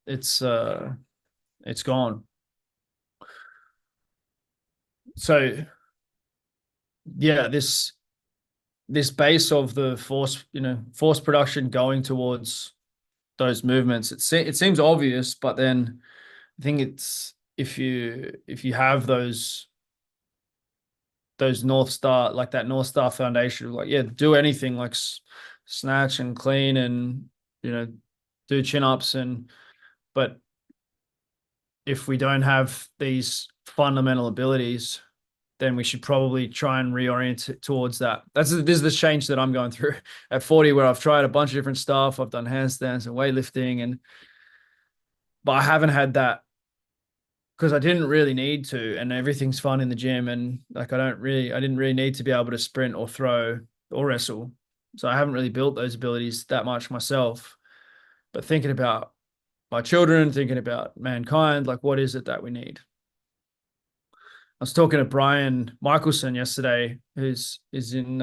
S1: it's gone. So yeah, this base of the force production going towards those movements, it seems obvious, but then I think it's if you have those North Star, like that North Star foundation, like do anything like snatch and clean and do chin-ups, but if we don't have these fundamental abilities, then we should probably try and reorient it towards that. This is the change that I'm going through at 40, where I've tried a bunch of different stuff. I've done handstands and weightlifting, but I haven't had that because I didn't really need to, and everything's fun in the gym, and like I didn't really need to be able to sprint or throw or wrestle. So I haven't really built those abilities that much myself. But thinking about my children, thinking about mankind, like what is it that we need? I was talking to Brian Michelson yesterday, who's in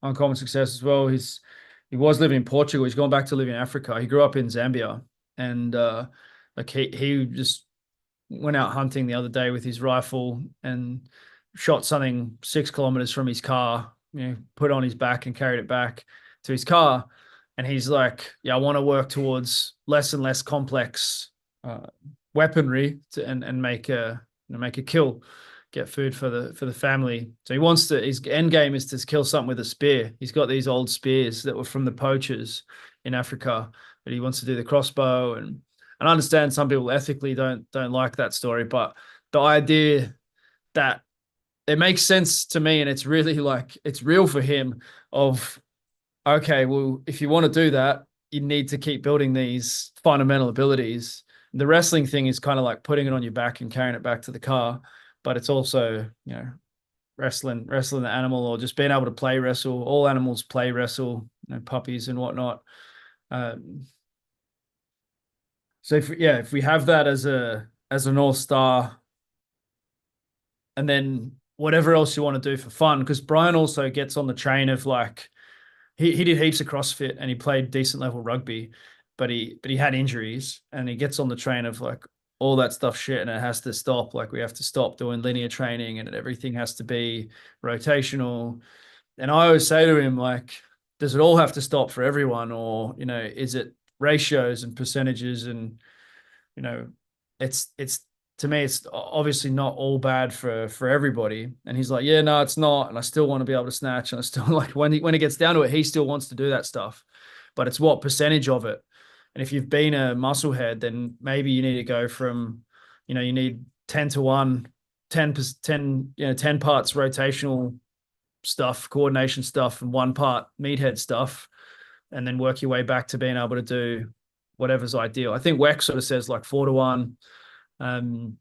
S1: Uncommon Success as well. He was living in Portugal. He's gone back to live in Africa. He grew up in Zambia, and like he just went out hunting the other day with his rifle and shot something 6 kilometers from his car. Put it on his back and carried it back to his car. And he's like, I want to work towards less and less complex weaponry and make a kill, get food for the family. So he wants to, his end game is to kill something with a spear. He's got these old spears that were from the poachers in Africa, but he wants to do the crossbow. And And I understand some people ethically don't like that story, but the idea that it makes sense to me, and it's really like it's real for him of, okay, well, if you want to do that, you need to keep building these fundamental abilities. The wrestling thing is kind of like putting it on your back and carrying it back to the car, but it's also, you know, wrestling the animal, or just being able to play wrestle. All animals play wrestle, you know, puppies and whatnot. So if we have that as a North Star, and then whatever else you want to do for fun, because Brian also gets on the train of like, he did heaps of CrossFit and he played decent level rugby, but he had injuries, and he gets on the train of like all that stuff shit, and it has to stop. Like we have to stop doing linear training, and everything has to be rotational. And I always say to him, like, does it all have to stop for everyone, or, you know, is it ratios and percentages? And, you know, it's to me, it's obviously not all bad for everybody. And he's like, yeah, no, it's not. And I still want to be able to snatch. And I still like when it gets down to it, he still wants to do that stuff, but it's what percentage of it. And if you've been a muscle head, then maybe you need to go from, you know, you need 10-1, 10 parts rotational stuff, coordination stuff, and 1 part meathead stuff, and then work your way back to being able to do whatever's ideal. I think WEC sort of says like 4-1. And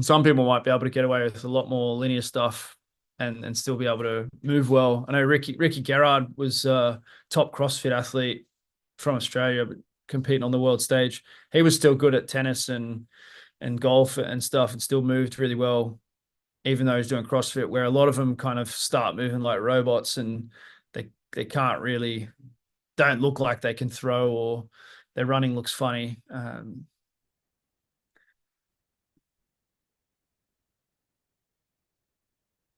S1: some people might be able to get away with a lot more linear stuff and still be able to move well. I know Ricky Gerard was a top CrossFit athlete from Australia, but competing on the world stage. He was still good at tennis and golf and stuff, and still moved really well, even though he's doing CrossFit, where a lot of them kind of start moving like robots, and they can't really, don't look like they can throw, or their running looks funny.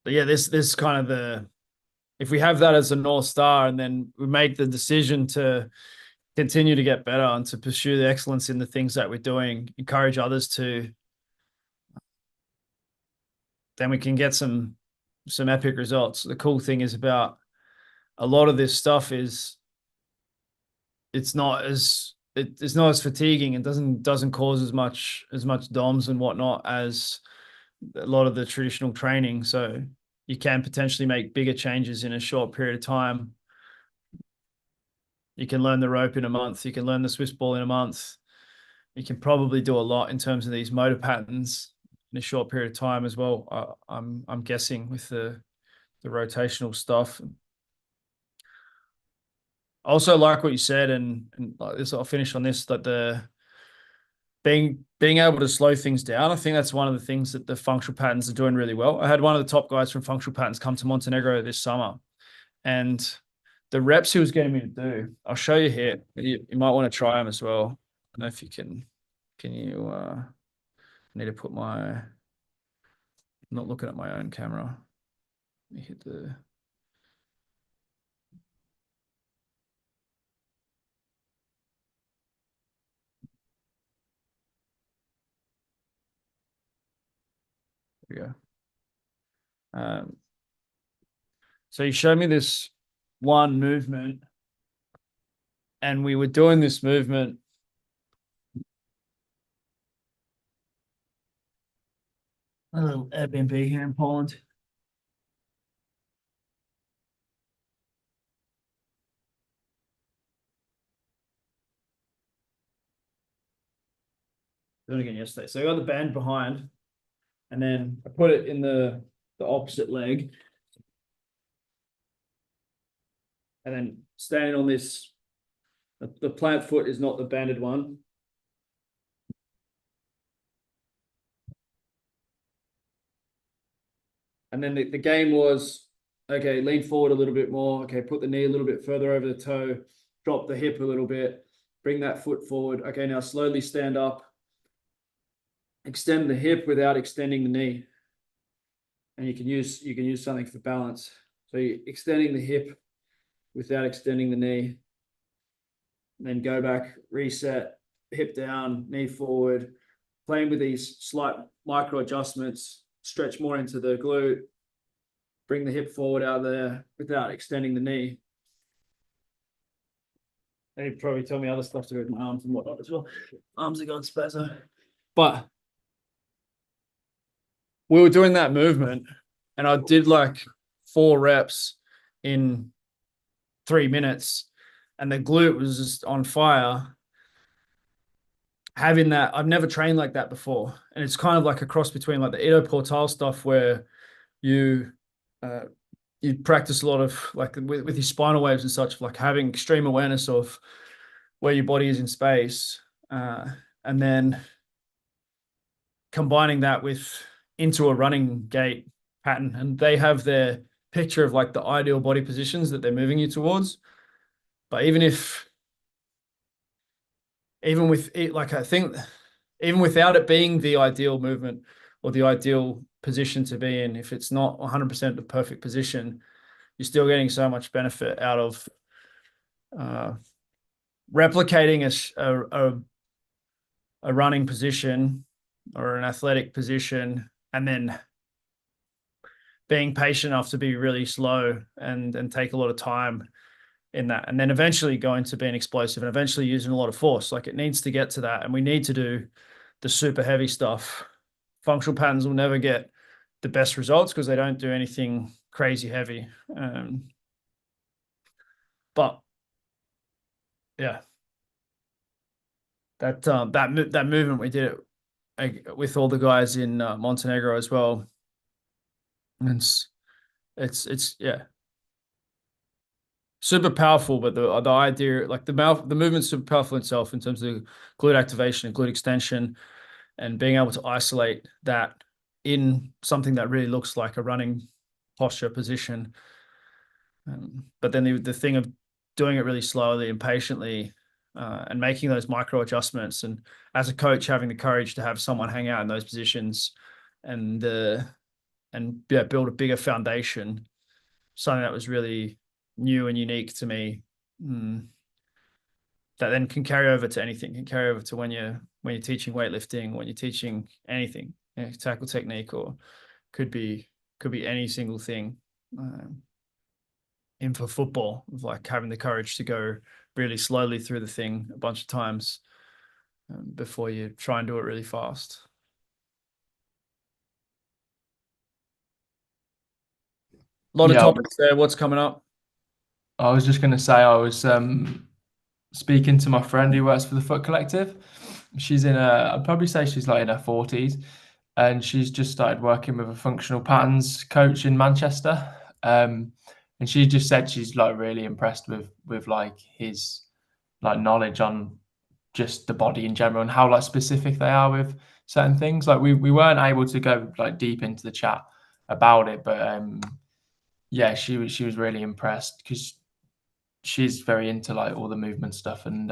S1: But yeah, this kind of if we have that as a North Star, and then we make the decision to continue to get better and to pursue the excellence in the things that we're doing, encourage others to, then we can get some epic results. The cool thing is about a lot of this stuff is it's not as fatiguing, and doesn't cause as much DOMs and whatnot as a lot of the traditional training. So you can potentially make bigger changes in a short period of time. You can learn the rope in a month. You can learn the Swiss ball in a month. You can probably do a lot in terms of these motor patterns in a short period of time as well. I'm guessing with the rotational stuff. I also like what you said, and like this, I'll finish on this, that the being able to slow things down. I think that's one of the things that the functional patterns are doing really well. I had one of the top guys from functional patterns come to Montenegro this summer, and the reps he was getting me to do, I'll show you here. You might want to try them as well. I don't know if you can you, I need to put I'm not looking at my own camera. Let me hit the, there we go. So you showed me this one movement, and we were doing this movement. A little Airbnb here in Poland. Doing it again yesterday. So I got the band behind, and then I put it in the opposite leg, and then standing on this, the plant foot is not the banded one. And then the game was, okay, lean forward a little bit more. Okay, put the knee a little bit further over the toe, drop the hip a little bit, bring that foot forward. Okay, now slowly stand up, extend the hip without extending the knee. And you can use something for balance. So you're extending the hip without extending the knee. And then go back, reset, hip down, knee forward, playing with these slight micro adjustments, stretch more into the glute, bring the hip forward out there without extending the knee. They probably tell me other stuff to do with my arms and whatnot as well. Arms are going spazzo. But we were doing that movement, and I did like 4 reps in 3 minutes, and the glute was just on fire. Having that, I've never trained like that before, and it's kind of like a cross between like the Ido Portal stuff where you practice a lot of like with your spinal waves and such, like having extreme awareness of where your body is in space, and then combining that into a running gait pattern. And they have their picture of like the ideal body positions that they're moving you towards. But even with it, like I think even without it being the ideal movement or the ideal position to be in, if it's not 100% the perfect position, you're still getting so much benefit out of replicating a running position or an athletic position, and then being patient enough to be really slow and take a lot of time in that, and then eventually going to being explosive and eventually using a lot of force. Like it needs to get to that, and we need to do the super heavy stuff. Functional patterns will never get the best results because they don't do anything crazy heavy. But yeah, that movement we did it with all the guys in Montenegro as well. And it's yeah, super powerful. But the idea, like the movement's super powerful itself in terms of glute activation and glute extension, and being able to isolate that in something that really looks like a running posture position. But then the thing of doing it really slowly and patiently, and making those micro adjustments, and as a coach having the courage to have someone hang out in those positions and build a bigger foundation, something that was really new and unique to me, that then can carry over to anything, can carry over to when you're teaching weightlifting, when you're teaching anything, tackle technique, or could be any single thing. In for football, of like having the courage to go really slowly through the thing a bunch of times before you try and do it really fast. A lot of topics there. What's coming up?
S3: I was just going to say, I was speaking to my friend who works for the Foot Collective. She's I'd probably say she's like in her 40s, and she's just started working with a functional patterns coach in Manchester. And she just said she's like really impressed with like his like knowledge on just the body in general and how like specific they are with certain things. Like we weren't able to go like deep into the chat about it, but yeah, she was really impressed because she's very into like all the movement stuff, and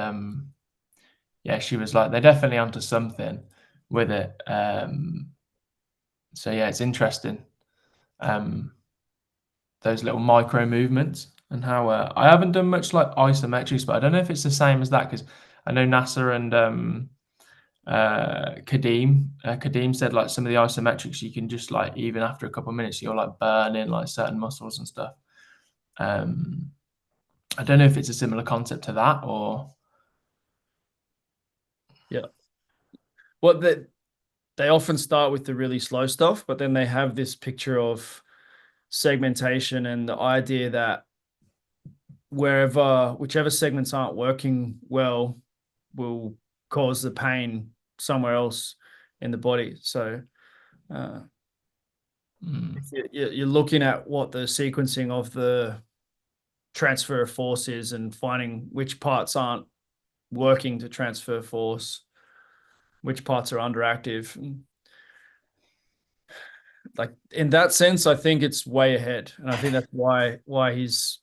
S3: yeah, she was like they're definitely onto something with it. So yeah, it's interesting. Those little micro movements, and how I haven't done much like isometrics, but I don't know if it's the same as that, because I know Nasser and Kadeem said like some of the isometrics you can just like even after a couple of minutes you're like burning like certain muscles and stuff. I don't know if it's a similar concept to that or
S1: yeah. Well, they often start with the really slow stuff, but then they have this picture of segmentation and the idea that whichever segments aren't working well will cause the pain somewhere else in the body. So you're looking at what the sequencing of the transfer of force is and finding which parts aren't working to transfer force, which parts are underactive. Like in that sense, I think it's way ahead, and I think that's why he's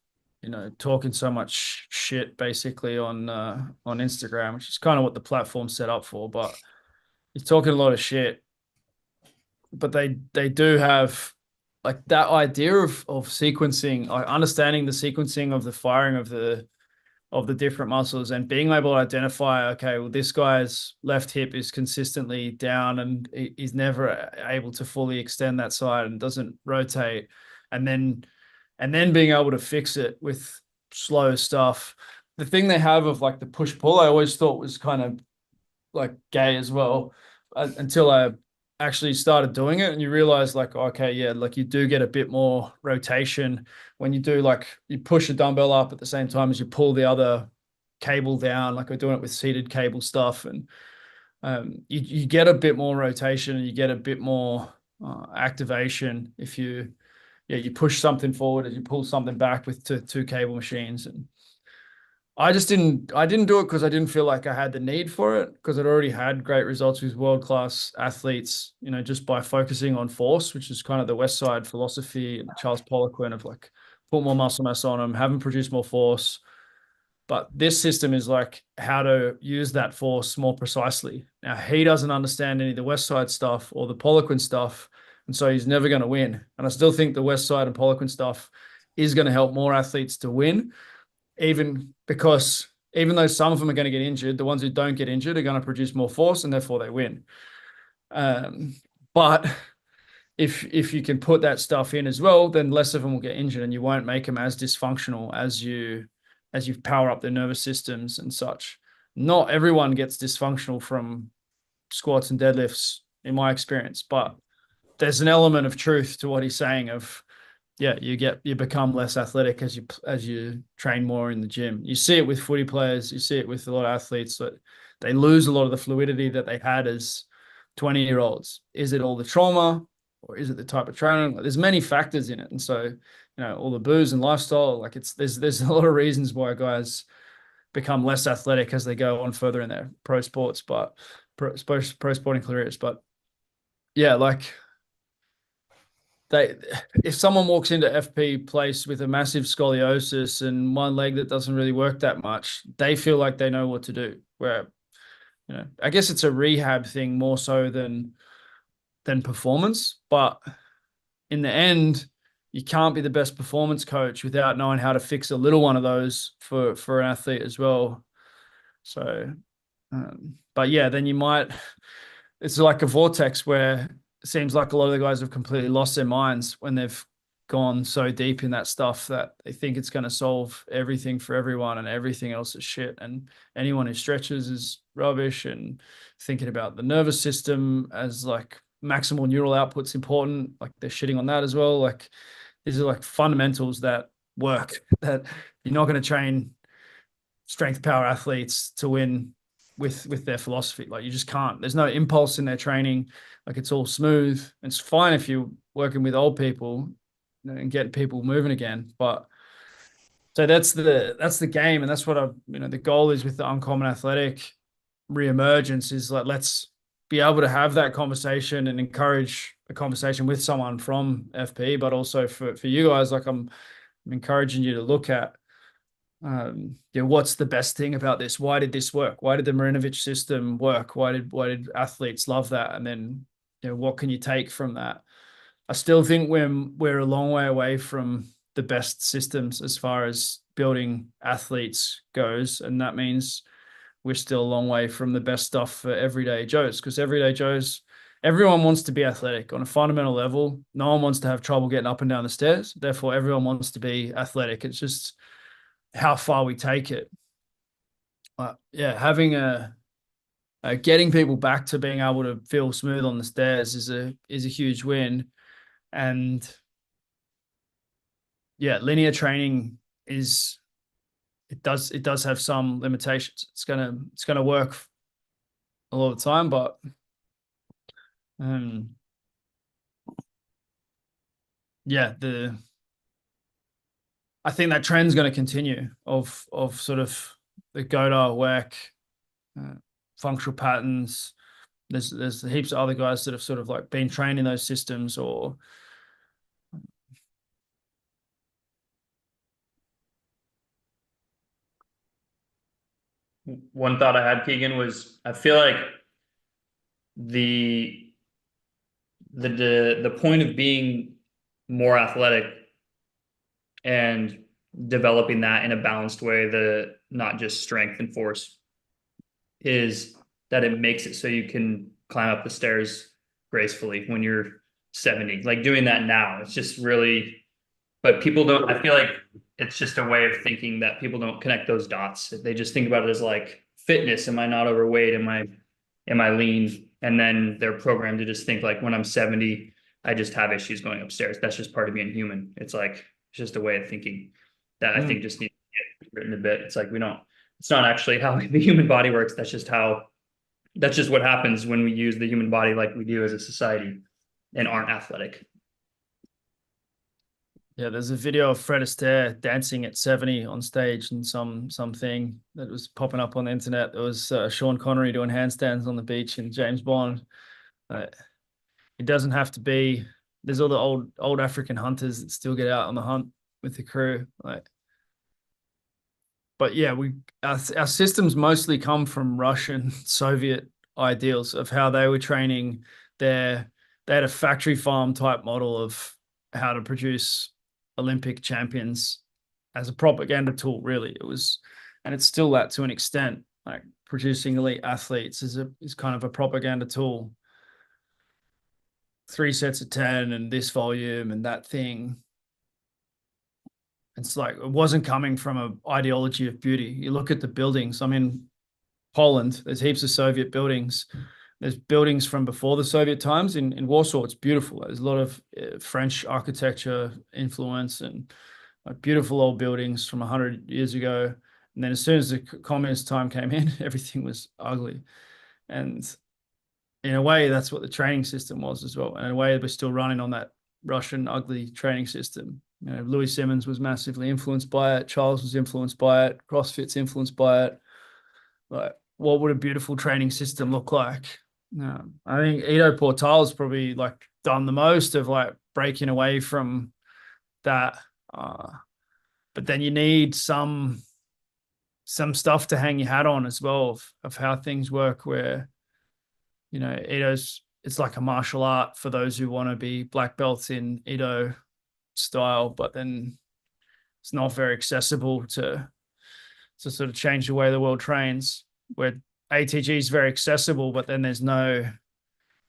S1: talking so much shit basically on Instagram, which is kind of what the platform's set up for. But he's talking a lot of shit, but they do have like that idea of sequencing, understanding the sequencing of the firing of the different muscles, and being able to identify, okay, well, this guy's left hip is consistently down and he's never able to fully extend that side and doesn't rotate. And then being able to fix it with slow stuff, the thing they have of like the push pull, I always thought was kind of like gay as well, until I actually started doing it, and you realize like, okay, yeah, like you do get a bit more rotation when you do, like you push a dumbbell up at the same time as you pull the other cable down, like we're doing it with seated cable stuff, and you get a bit more rotation and you get a bit more activation if you push something forward as you pull something back with two cable machines. And I didn't do it because I didn't feel like I had the need for it, because I'd already had great results with world-class athletes, just by focusing on force, which is kind of the West Side philosophy and Charles Poliquin of like, put more muscle mass on them, have them produce more force. But this system is like how to use that force more precisely. Now, he doesn't understand any of the West Side stuff or the Poliquin stuff, and so he's never going to win. And I still think the West Side and Poliquin stuff is going to help more athletes to win, even though some of them are going to get injured, the ones who don't get injured are going to produce more force and therefore they win. But if you can put that stuff in as well, then less of them will get injured and you won't make them as dysfunctional as you power up their nervous systems and such. Not everyone gets dysfunctional from squats and deadlifts, in my experience, but there's an element of truth to what he's saying of, yeah, you become less athletic as you train more in the gym. You see it with footy players, you see it with a lot of athletes, that they lose a lot of the fluidity that they had as 20-year-olds. Is it all the trauma, or is it the type of training? There's many factors in it. And so, all the booze and lifestyle, like there's a lot of reasons why guys become less athletic as they go on further in their pro sporting careers. But yeah, like if someone walks into FP place with a massive scoliosis and one leg that doesn't really work that much, they feel like they know what to do. Where, I guess it's a rehab thing more so than performance. But in the end, you can't be the best performance coach without knowing how to fix a little one of those for an athlete as well. So, but yeah, then it's like a vortex where it seems like a lot of the guys have completely lost their minds when they've gone so deep in that stuff that they think it's going to solve everything for everyone and everything else is shit. And anyone who stretches is rubbish, and thinking about the nervous system as like maximal neural output's important, like they're shitting on that as well. Like these are like fundamentals that work, that you're not going to train strength power athletes to win with their philosophy. Like you just can't. There's no impulse in their training. Like it's all smooth. It's fine if you're working with old people and get people moving again. But so that's the game, and that's what the goal is with the Uncommon Athletic reemergence, is like, let's be able to have that conversation and encourage a conversation with someone from FP, but also for you guys, like I'm encouraging you to look at, what's the best thing about this? Why did this work? Why did the Marinovich system work? Why did athletes love that? And then, what can you take from that? I still think we're a long way away from the best systems as far as building athletes goes. And that means we're still a long way from the best stuff for everyday Joes, because everyday Joes, everyone wants to be athletic on a fundamental level. No one wants to have trouble getting up and down the stairs. Therefore, everyone wants to be athletic. It's just how far we take it. Yeah, having getting people back to being able to feel smooth on the stairs is a huge win. And yeah, linear training it does have some limitations. It's gonna work a lot of the time, but yeah, I think that trend's going to continue of sort of the Goda, WEC, functional patterns. There's heaps of other guys that have sort of like been trained in those systems, or
S5: One thought I had, Keegan, was I feel like the point of being more athletic and developing that in a balanced way, the not just strength and force, is that it makes it so you can climb up the stairs gracefully when you're 70. Like doing that now, it's just really, but people don't, I feel like it's just a way of thinking that people don't connect those dots. They just think about it as like fitness. Am I not overweight? Am I lean? And then they're programmed to just think like when I'm 70, I just have issues going upstairs. That's just part of being human. It's like it's just a way of thinking that I think just needs to get written a bit. It's like it's not actually how the human body works. That's just what happens when we use the human body like we do as a society and aren't athletic.
S1: Yeah, there's a video of Fred Astaire dancing at 70 on stage and something that was popping up on the internet. There was Sean Connery doing handstands on the beach in James Bond. It doesn't have to be. There's all the old African hunters that still get out on the hunt with the crew. But yeah, our systems mostly come from Russian Soviet ideals of how they were training. They had a factory farm type model of how to produce Olympic champions as a propaganda tool. Really, it was, and it's still that to an extent. Like producing elite athletes is kind of a propaganda tool. 3 sets of 10 and this volume and that thing. It's like it wasn't coming from an ideology of beauty. You look at the buildings. I'm in Poland. There's heaps of Soviet buildings. There's buildings from before the Soviet times in Warsaw. It's beautiful. There's a lot of French architecture influence and beautiful old buildings from 100 years ago. And then as soon as the communist time came in, everything was ugly. And in a way, that's what the training system was as well. And in a way, we're still running on that Russian ugly training system. Louis Simmons was massively influenced by it. Charles was influenced by it. CrossFit's influenced by it. Like, what would a beautiful training system look like? I think Ido Portal's probably like done the most of like breaking away from that. But then you need some stuff to hang your hat on as well of how things work, where, Ido's, it's like a martial art for those who want to be black belts in Ido style, but then it's not very accessible to sort of change the way the world trains, where ATG is very accessible, but then there's no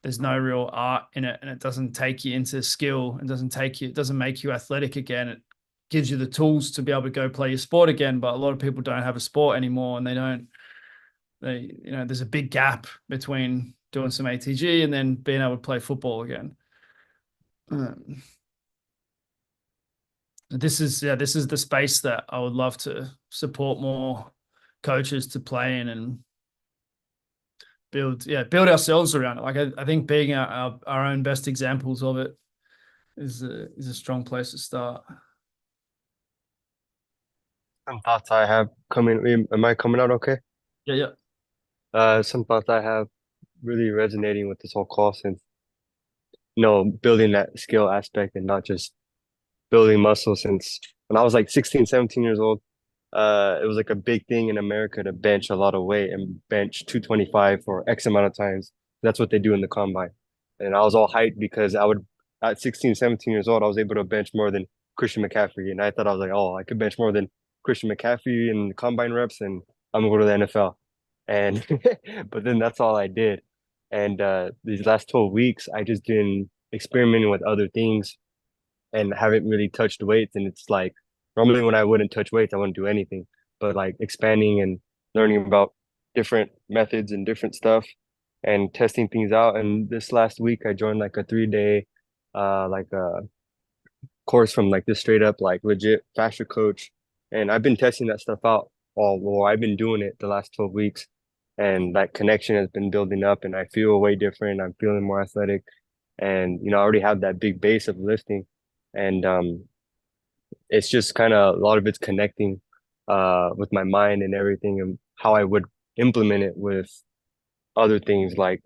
S1: real art in it, and it doesn't take you into skill. It doesn't make you athletic again. It gives you the tools to be able to go play your sport again, but a lot of people don't have a sport anymore, and there's a big gap between doing some ATG and then being able to play football again. This is the space that I would love to support more coaches to play in and build ourselves around it. Like I think being our own best examples of it is a strong place to start.
S6: Some thoughts I have coming. Am I coming out okay?
S1: Yeah.
S6: Some thoughts I have really resonating with this whole call since, building that skill aspect and not just building muscle. Since when I was like 16, 17 years old, it was like a big thing in America to bench a lot of weight and bench 225 for X amount of times. That's what they do in the combine. And I was all hyped because at 16, 17 years old, I was able to bench more than Christian McCaffrey. And I thought I was like, oh, I could bench more than Christian McCaffrey in combine reps and I'm gonna go to the NFL. And but then that's all I did. And these last 12 weeks, I just been experimenting with other things and haven't really touched weights. And it's like normally when I wouldn't touch weights, I wouldn't do anything. But like expanding and learning about different methods and different stuff and testing things out. And this last week I joined like a 3-day like a course from like this straight up like legit faster coach. And I've been testing that stuff out I've been doing it the last 12 weeks. And that connection has been building up and I feel way different. I'm feeling more athletic. And I already have that big base of lifting. And it's just kind of a lot of it's connecting with my mind and everything and how I would implement it with other things like,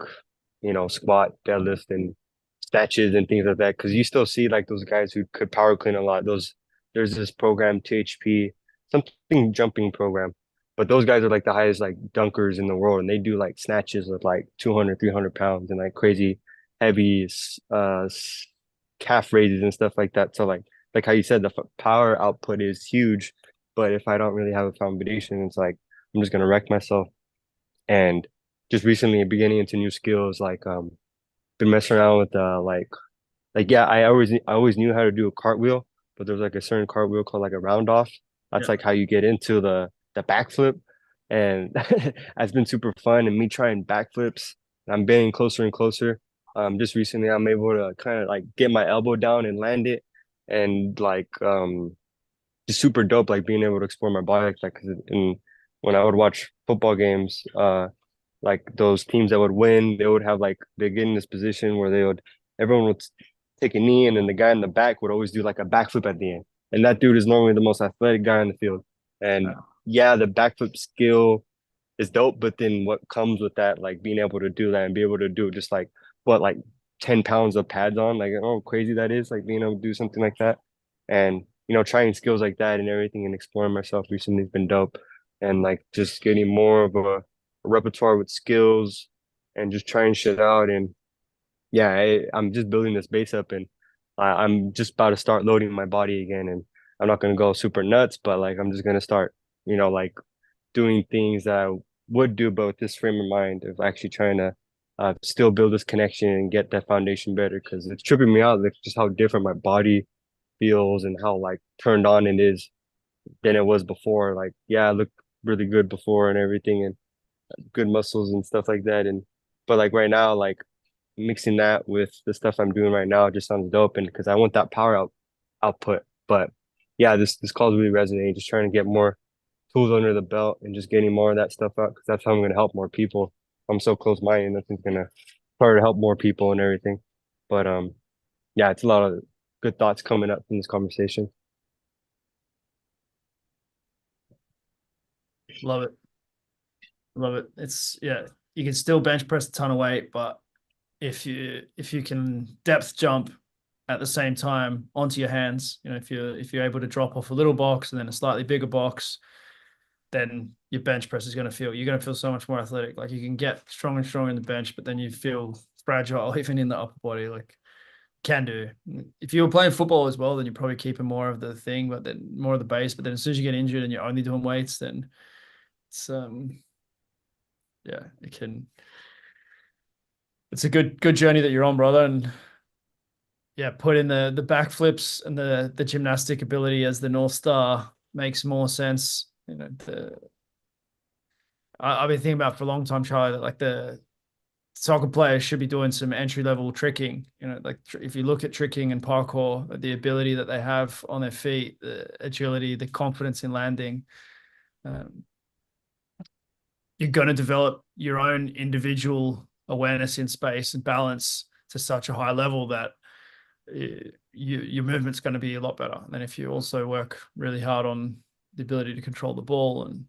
S6: squat, deadlift, and snatches and things like that. Because you still see like those guys who could power clean a lot. There's this program, THP, something jumping program. But those guys are like the highest like dunkers in the world, and they do like snatches with like 200, 300 pounds and like crazy heavy calf raises and stuff like that. So like how you said, the power output is huge, but if I don't really have a foundation, it's like I'm just gonna wreck myself. And just recently beginning into new skills, like been messing around with I always knew how to do a cartwheel, but there's like a certain cartwheel called like a round off. That's
S1: Yeah.
S6: like how you get into the backflip. And that's been super fun. And me trying backflips, I'm getting closer and closer. Just recently I'm able to kind of like get my elbow down and land it, and like just super dope, like being able to explore my body like that. Cause when I would watch football games, like those teams that would win, they would have like they get in this position where everyone would take a knee, and then the guy in the back would always do like a backflip at the end. And that dude is normally the most athletic guy on the field. And yeah, the backflip skill is dope, but then what comes with that, like being able to do that and be able to do just like what, like 10 pounds of pads on, like oh crazy that is, like being able to do something like that. And trying skills like that and everything and exploring myself recently has been dope. And like just getting more of a repertoire with skills and just trying shit out. And yeah, I'm just building this base up, and I'm just about to start loading my body again. And I'm not going to go super nuts, but like I'm just going to start, like doing things that I would do, but with this frame of mind of actually trying to still build this connection and get that foundation better, because it's tripping me out, like just how different my body feels and how like turned on it is than it was before. Like, yeah, I looked really good before and everything, and good muscles and stuff like that. But like right now, like mixing that with the stuff I'm doing right now just sounds dope. And because I want that power output. But yeah, this call's really resonating. Just trying to get more tools under the belt and just getting more of that stuff out, because that's how I'm going to help more people. I'm so close minded, nothing's going to try to help more people and everything. But yeah, it's a lot of good thoughts coming up from this conversation.
S1: Love it. Love it. It's you can still bench press a ton of weight, but if you can depth jump at the same time onto your hands, if you're able to drop off a little box and then a slightly bigger box, then your bench press is you're going to feel so much more athletic. Like you can get strong and strong in the bench, but then you feel fragile even in the upper body. Like can do. If you were playing football as well, then you're probably keeping more of the thing, but then more of the base. But then as soon as you get injured and you're only doing weights, then it's it's a good journey that you're on, brother. And yeah, put in the backflips and the gymnastic ability as the North Star makes more sense. I've been thinking about for a long time, Charlie, that like the soccer players should be doing some entry level tricking. Like if you look at tricking and parkour, the ability that they have on their feet, the agility, the confidence in landing, you're going to develop your own individual awareness in space and balance to such a high level that your movement's going to be a lot better than if you also work really hard on the ability to control the ball and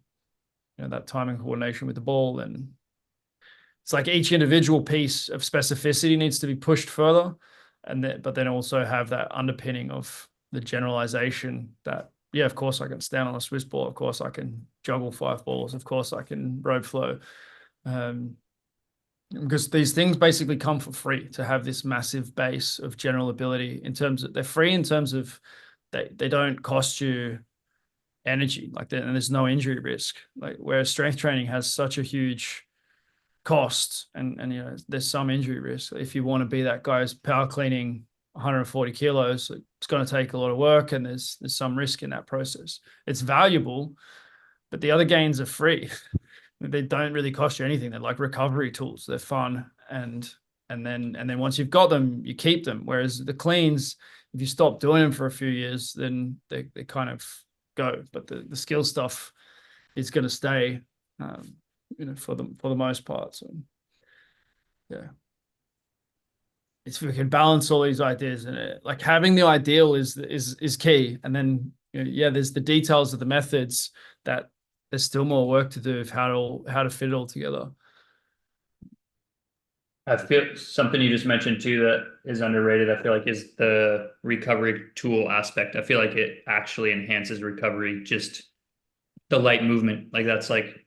S1: that timing coordination with the ball. And it's like each individual piece of specificity needs to be pushed further, but then also have that underpinning of the generalization that, yeah, of course I can stand on a Swiss ball. Of course I can juggle 5 balls. Of course I can rope flow. Because these things basically come for free to have this massive base of general ability in terms of they're free in terms of they don't cost you energy, like and there's no injury risk. Like whereas strength training has such a huge cost and there's some injury risk. If you want to be that guy who's power cleaning 140 kilos, it's going to take a lot of work and there's some risk in that process. It's valuable, but the other gains are free. They don't really cost you anything. They're like recovery tools. They're fun. And then once you've got them, you keep them. Whereas the cleans, if you stop doing them for a few years, then they kind of go. But the skill stuff is going to stay, for the most part. So yeah. If we can balance all these ideas and like having the ideal is key. And then, there's the details of the methods that there's still more work to do of how to fit it all together.
S5: I feel something you just mentioned too that is underrated, I feel like, is the recovery tool aspect. I feel like it actually enhances recovery, just the light movement. Like that's like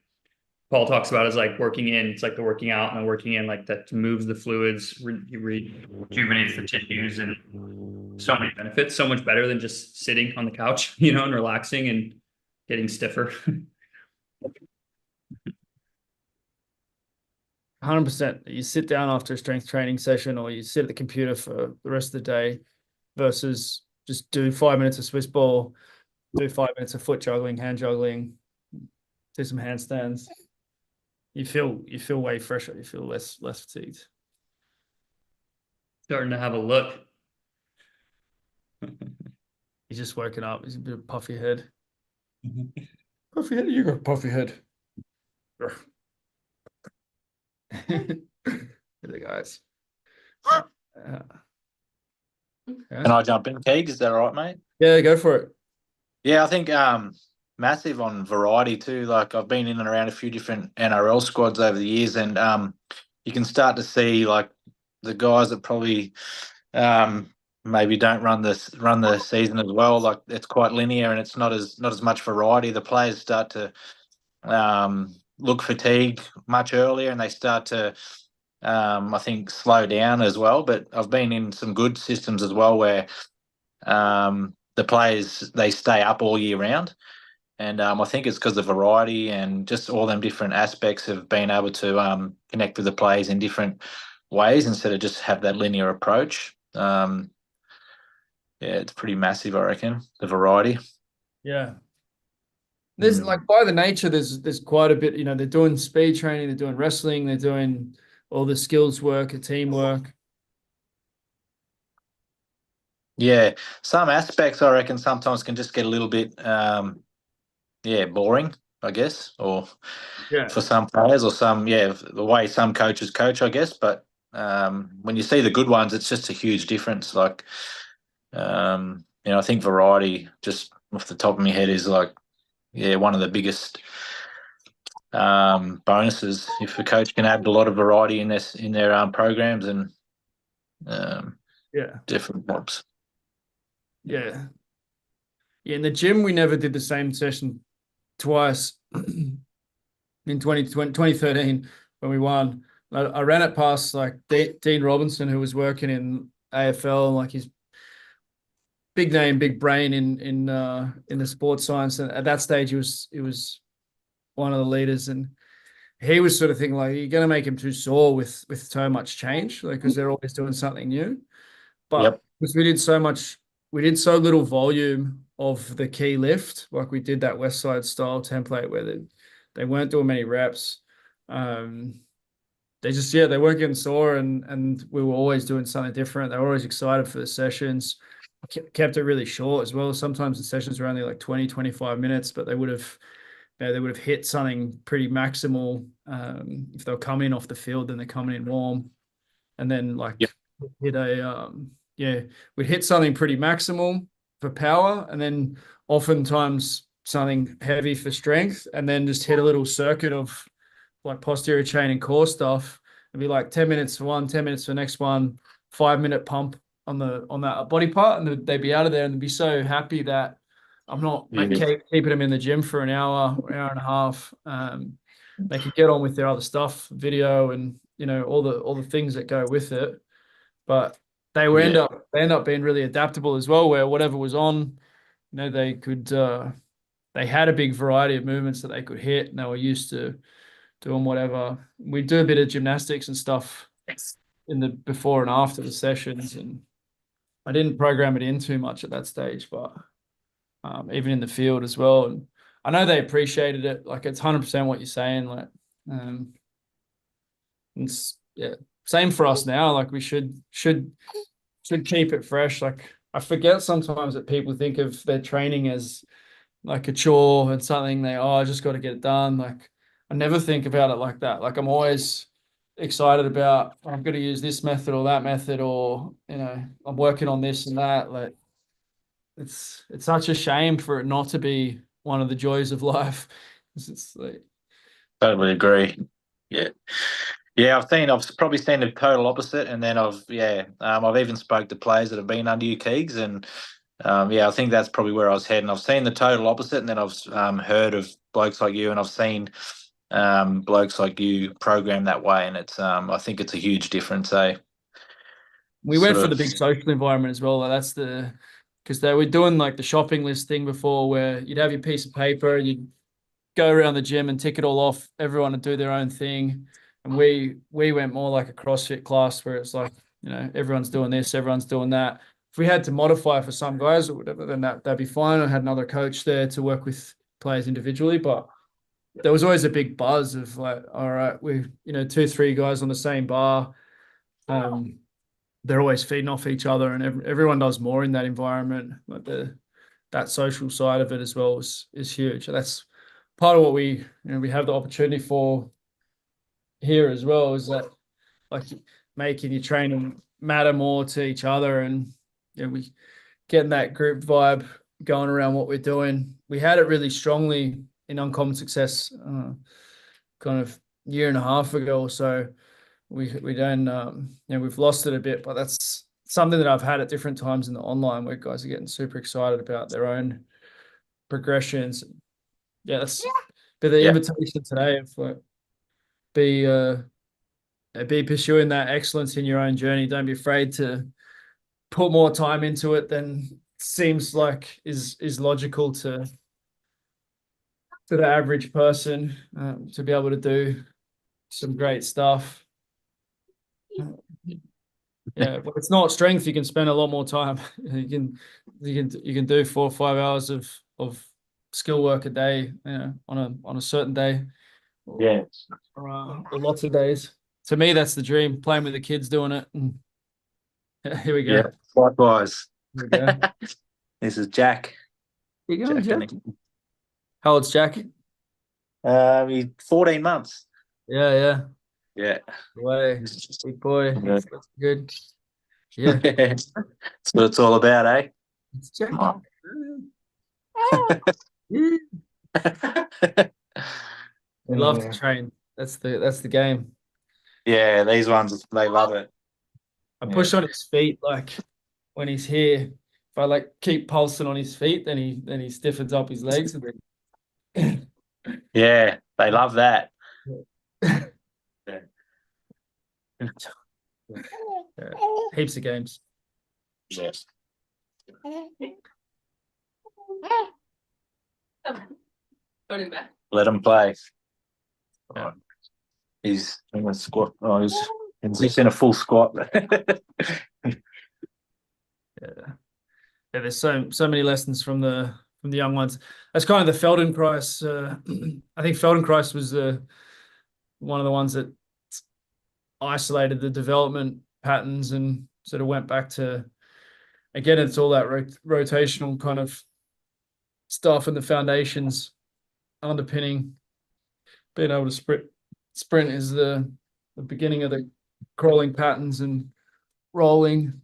S5: Paul talks about is like working in, it's like the working out and the working in, like that moves the fluids, rejuvenates the tissues, and so many benefits, so much better than just sitting on the couch, and relaxing and getting stiffer.
S1: 100%. You sit down after a strength training session or you sit at the computer for the rest of the day versus just do 5 minutes of Swiss ball, do 5 minutes of foot juggling, hand juggling, do some handstands. You feel way fresher. You feel less fatigued.
S5: Starting to have a look.
S1: He's just woken up. He's a bit of puffy head. Puffy head. You got a puffy head. Here the guys.
S4: Can I jump in, Keeg? Is that all right, mate?
S1: Yeah, go for it.
S4: Yeah, I think massive on variety too. Like I've been in and around a few different NRL squads over the years, and you can start to see like the guys that probably maybe don't run the season as well. Like it's quite linear and it's not as much variety. The players start to look fatigued much earlier, and they start to I think slow down as well. But I've been in some good systems as well where the players, they stay up all year round. And I think it's because of variety and just all them different aspects of being able to connect with the players in different ways instead of just have that linear approach. Yeah, it's pretty massive, I reckon, the variety.
S1: Yeah. There's like by the nature, there's quite a bit, they're doing speed training, they're doing wrestling, they're doing all the skills work, teamwork.
S4: Yeah, some aspects I reckon sometimes can just get a little bit boring, I guess, or for some players or some, the way some coaches coach, I guess. But when you see the good ones, it's just a huge difference. Like, I think variety, just off the top of my head, is like, one of the biggest bonuses if a coach can add a lot of variety in their programs and different jobs.
S1: Yeah. Yeah, in the gym, we never did the same session twice. In 2013, when we won, I ran it past like Dean Robinson, who was working in AFL, like his big name, big brain in the sports science. And at that stage, he was one of the leaders, and he was sort of thinking like, you're going to make him too sore with so much change, like because they're always doing something new. But because we did so little volume of the key lift, like we did that West Side style template where they weren't doing many reps. They just they weren't getting sore, and we were always doing something different. They were always excited for the sessions. Kept it really short as well. Sometimes the sessions were only like 20, 25 minutes, but they would have hit something pretty maximal. If they'll come in off the field, then they're coming in warm, and then hit a we'd hit something pretty maximal for power, and then oftentimes something heavy for strength, and then just hit a little circuit of like posterior chain and core stuff. It'd be like 10 minutes for one, 10 minutes for the next one, 5-minute pump on that body part, and they'd be out of there, and they'd be so happy that I'm not keeping them in the gym for an hour or hour and a half. They could get on with their other stuff, video, and all the things that go with it. But they end up being really adaptable as well, where whatever was on, they could they had a big variety of movements that they could hit, and they were used to doing whatever. We do a bit of gymnastics and stuff in the before and after the sessions, and I didn't program it in too much at that stage, but even in the field as well. And I know they appreciated it. Like it's 100% what you're saying. Like, same for us now. Like we should keep it fresh. Like I forget sometimes that people think of their training as like a chore and something I just got to get it done. Like I never think about it like that. Like I'm always excited about I'm going to use this method or that method, or I'm working on this and that. Like it's such a shame for it not to be one of the joys of life. It's like
S4: totally agree. I've probably seen the total opposite, and then I've even spoke to players that have been under you, Keegs, and I think that's probably where I was heading. I've seen the total opposite, and then I've heard of blokes like you, and I've seen blokes like you program that way, and it's I think it's a huge difference.
S1: We went for the big social environment as well. That's because they were doing like the shopping list thing before, where you'd have your piece of paper and you'd go around the gym and tick it all off. Everyone would do their own thing, and we went more like a CrossFit class where it's like everyone's doing this, everyone's doing that. if we had to modify for some guys or whatever, then that'd be fine. I had another coach there to work with players individually, but there was always a big buzz of like, all right, we, 2-3 guys on the same bar. They're always feeding off each other, and everyone does more in that environment. Like that social side of it as well is huge. That's part of what we have the opportunity for here as well, is that like making your training matter more to each other, and we getting that group vibe going around what we're doing. We had it really strongly in Uncommon Success kind of year and a half ago or so. We don't we've lost it a bit, but that's something that I've had at different times in the online where guys are getting super excited about their own progressions. Yeah, that's the invitation today of like be pursuing that excellence in your own journey. Don't be afraid to put more time into it than seems like is logical to the average person, to be able to do some great stuff. Yeah, but it's not strength. You can spend a lot more time. You can do 4 or 5 hours of skill work a day, on a certain day.
S4: Yeah.
S1: Or lots of days. To me, that's the dream. Playing with the kids, doing it. And here we go.
S4: Yeah. Likewise.
S1: Here we go.
S4: This is Jack.
S1: Here you go, Jack.
S4: Jack.
S1: How old's Jack?
S4: He's 14 months.
S1: Yeah.
S4: Yeah.
S1: Way, big boy.
S4: Yeah.
S1: That's good. Yeah.
S4: That's what it's all about, eh?
S1: It's Jack. We love to train. That's the game.
S4: Yeah, these ones, they love it.
S1: I push on his feet, like when he's here. If I like keep pulsing on his feet, then he stiffens up his legs a bit.
S4: Yeah, they love that.
S1: Yeah. Heaps of games.
S4: Yes. Let him play.
S1: Yeah.
S4: He's in a squat. Oh, he's in a full squat.
S1: Yeah, there's so many lessons from the young ones. That's kind of the Feldenkrais. I think Feldenkrais was one of the ones that isolated the development patterns and sort of went back to, again, it's all that rotational kind of stuff and the foundations underpinning being able to sprint is the beginning of the crawling patterns and rolling.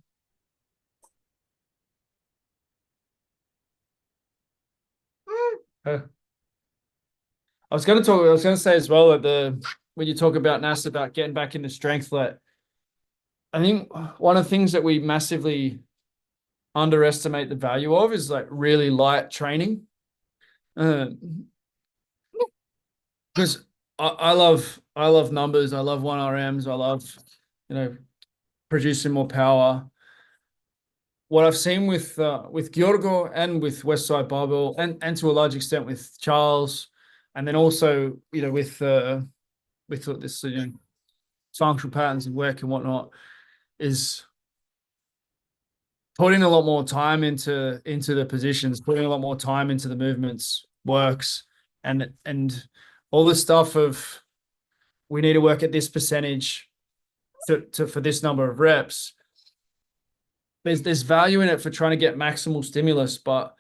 S1: I was going to say as well that when you talk about NAS about getting back into strength, I think one of the things that we massively underestimate the value of is like really light training. Because I love numbers. I love 1RMs. I love, producing more power. What I've seen with Giorgo and with Westside Barbell and to a large extent with Charles, and then also, with this, functional patterns and work and whatnot, is putting a lot more time into the positions, putting a lot more time into the movements, works, and all the stuff of we need to work at this percentage for this number of reps. There's value in it for trying to get maximal stimulus, but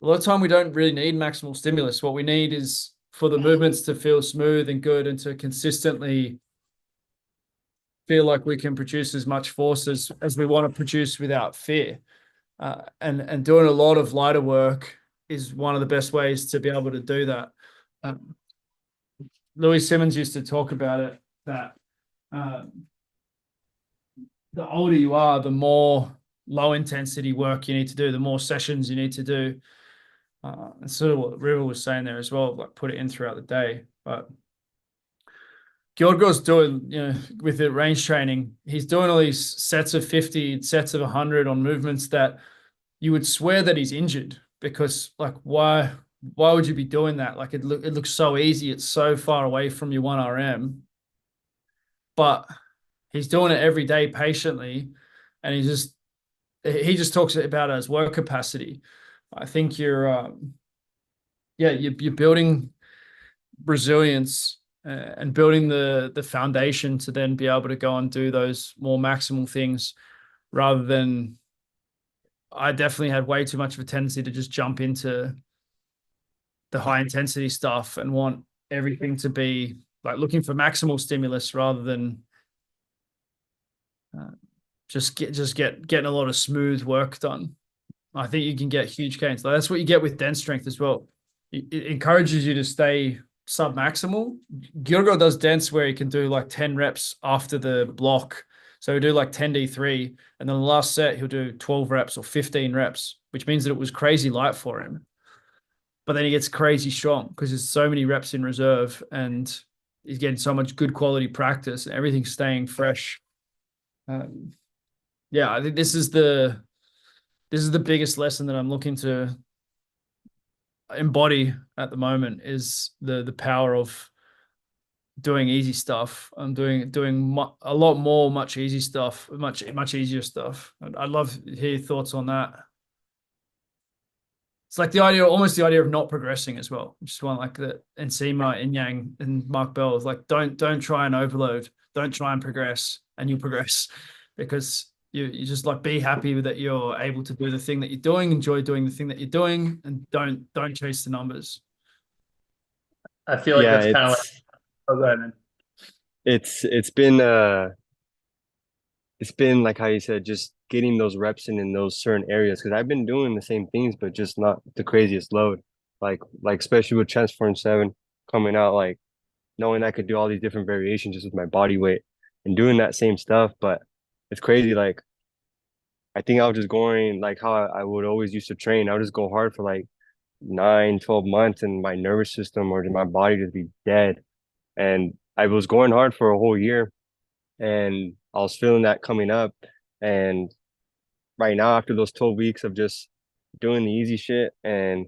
S1: a lot of time we don't really need maximal stimulus. What we need is for the movements to feel smooth and good and to consistently feel like we can produce as much force as we want to produce without fear. And doing a lot of lighter work is one of the best ways to be able to do that. Louis Simmons used to talk about it, that the older you are, the more low intensity work you need to do, the more sessions you need to do. And sort of what River was saying there as well, like put it in throughout the day. But Giorgo's doing, with the range training, he's doing all these sets of 50, sets of 100 on movements that you would swear that he's injured, because like, why would you be doing that? Like it looks so easy. It's so far away from your 1RM, but he's doing it every day patiently. And he's just he just talks about it as work capacity. I think you're building resilience and building the foundation to then be able to go and do those more maximal things, rather than, I definitely had way too much of a tendency to just jump into the high intensity stuff and want everything to be like looking for maximal stimulus rather than getting a lot of smooth work done. I think you can get huge gains. Like, that's what you get with dense strength as well. It encourages you to stay sub-maximal. Giorgo does dense where he can do like 10 reps after the block. So he'll do like 10D3, and then the last set he'll do 12 reps or 15 reps, which means that it was crazy light for him. But then he gets crazy strong because there's so many reps in reserve and he's getting so much good quality practice and everything's staying fresh. Yeah, I think this is the biggest lesson that I'm looking to embody at the moment, is the power of doing easy stuff. I'm doing a lot more much easy stuff, much easier stuff. I'd love to hear your thoughts on that. It's like almost the idea of not progressing as well. Just one like that. And Nsima, Inyang, and Mark Bell is like, don't try and overload. Don't try and progress, and you'll progress, because you just like be happy with that you're able to do the thing that you're doing, enjoy doing the thing that you're doing, and don't chase the numbers.
S5: I feel like
S6: Yeah,
S5: that's kind of like.
S6: it's
S5: Oh, go ahead, man.
S6: it's been like how you said, just getting those reps in those certain areas, because I've been doing the same things, but just not the craziest load. Like especially with Transform 7 coming out, like knowing I could do all these different variations just with my body weight and doing that same stuff. But it's crazy. Like, I think I was just going like how I would always used to train. I would just go hard for like 9, 12 months, and my nervous system or my body just be dead. And I was going hard for a whole year, and I was feeling that coming up. And right now, after those 12 weeks of just doing the easy shit and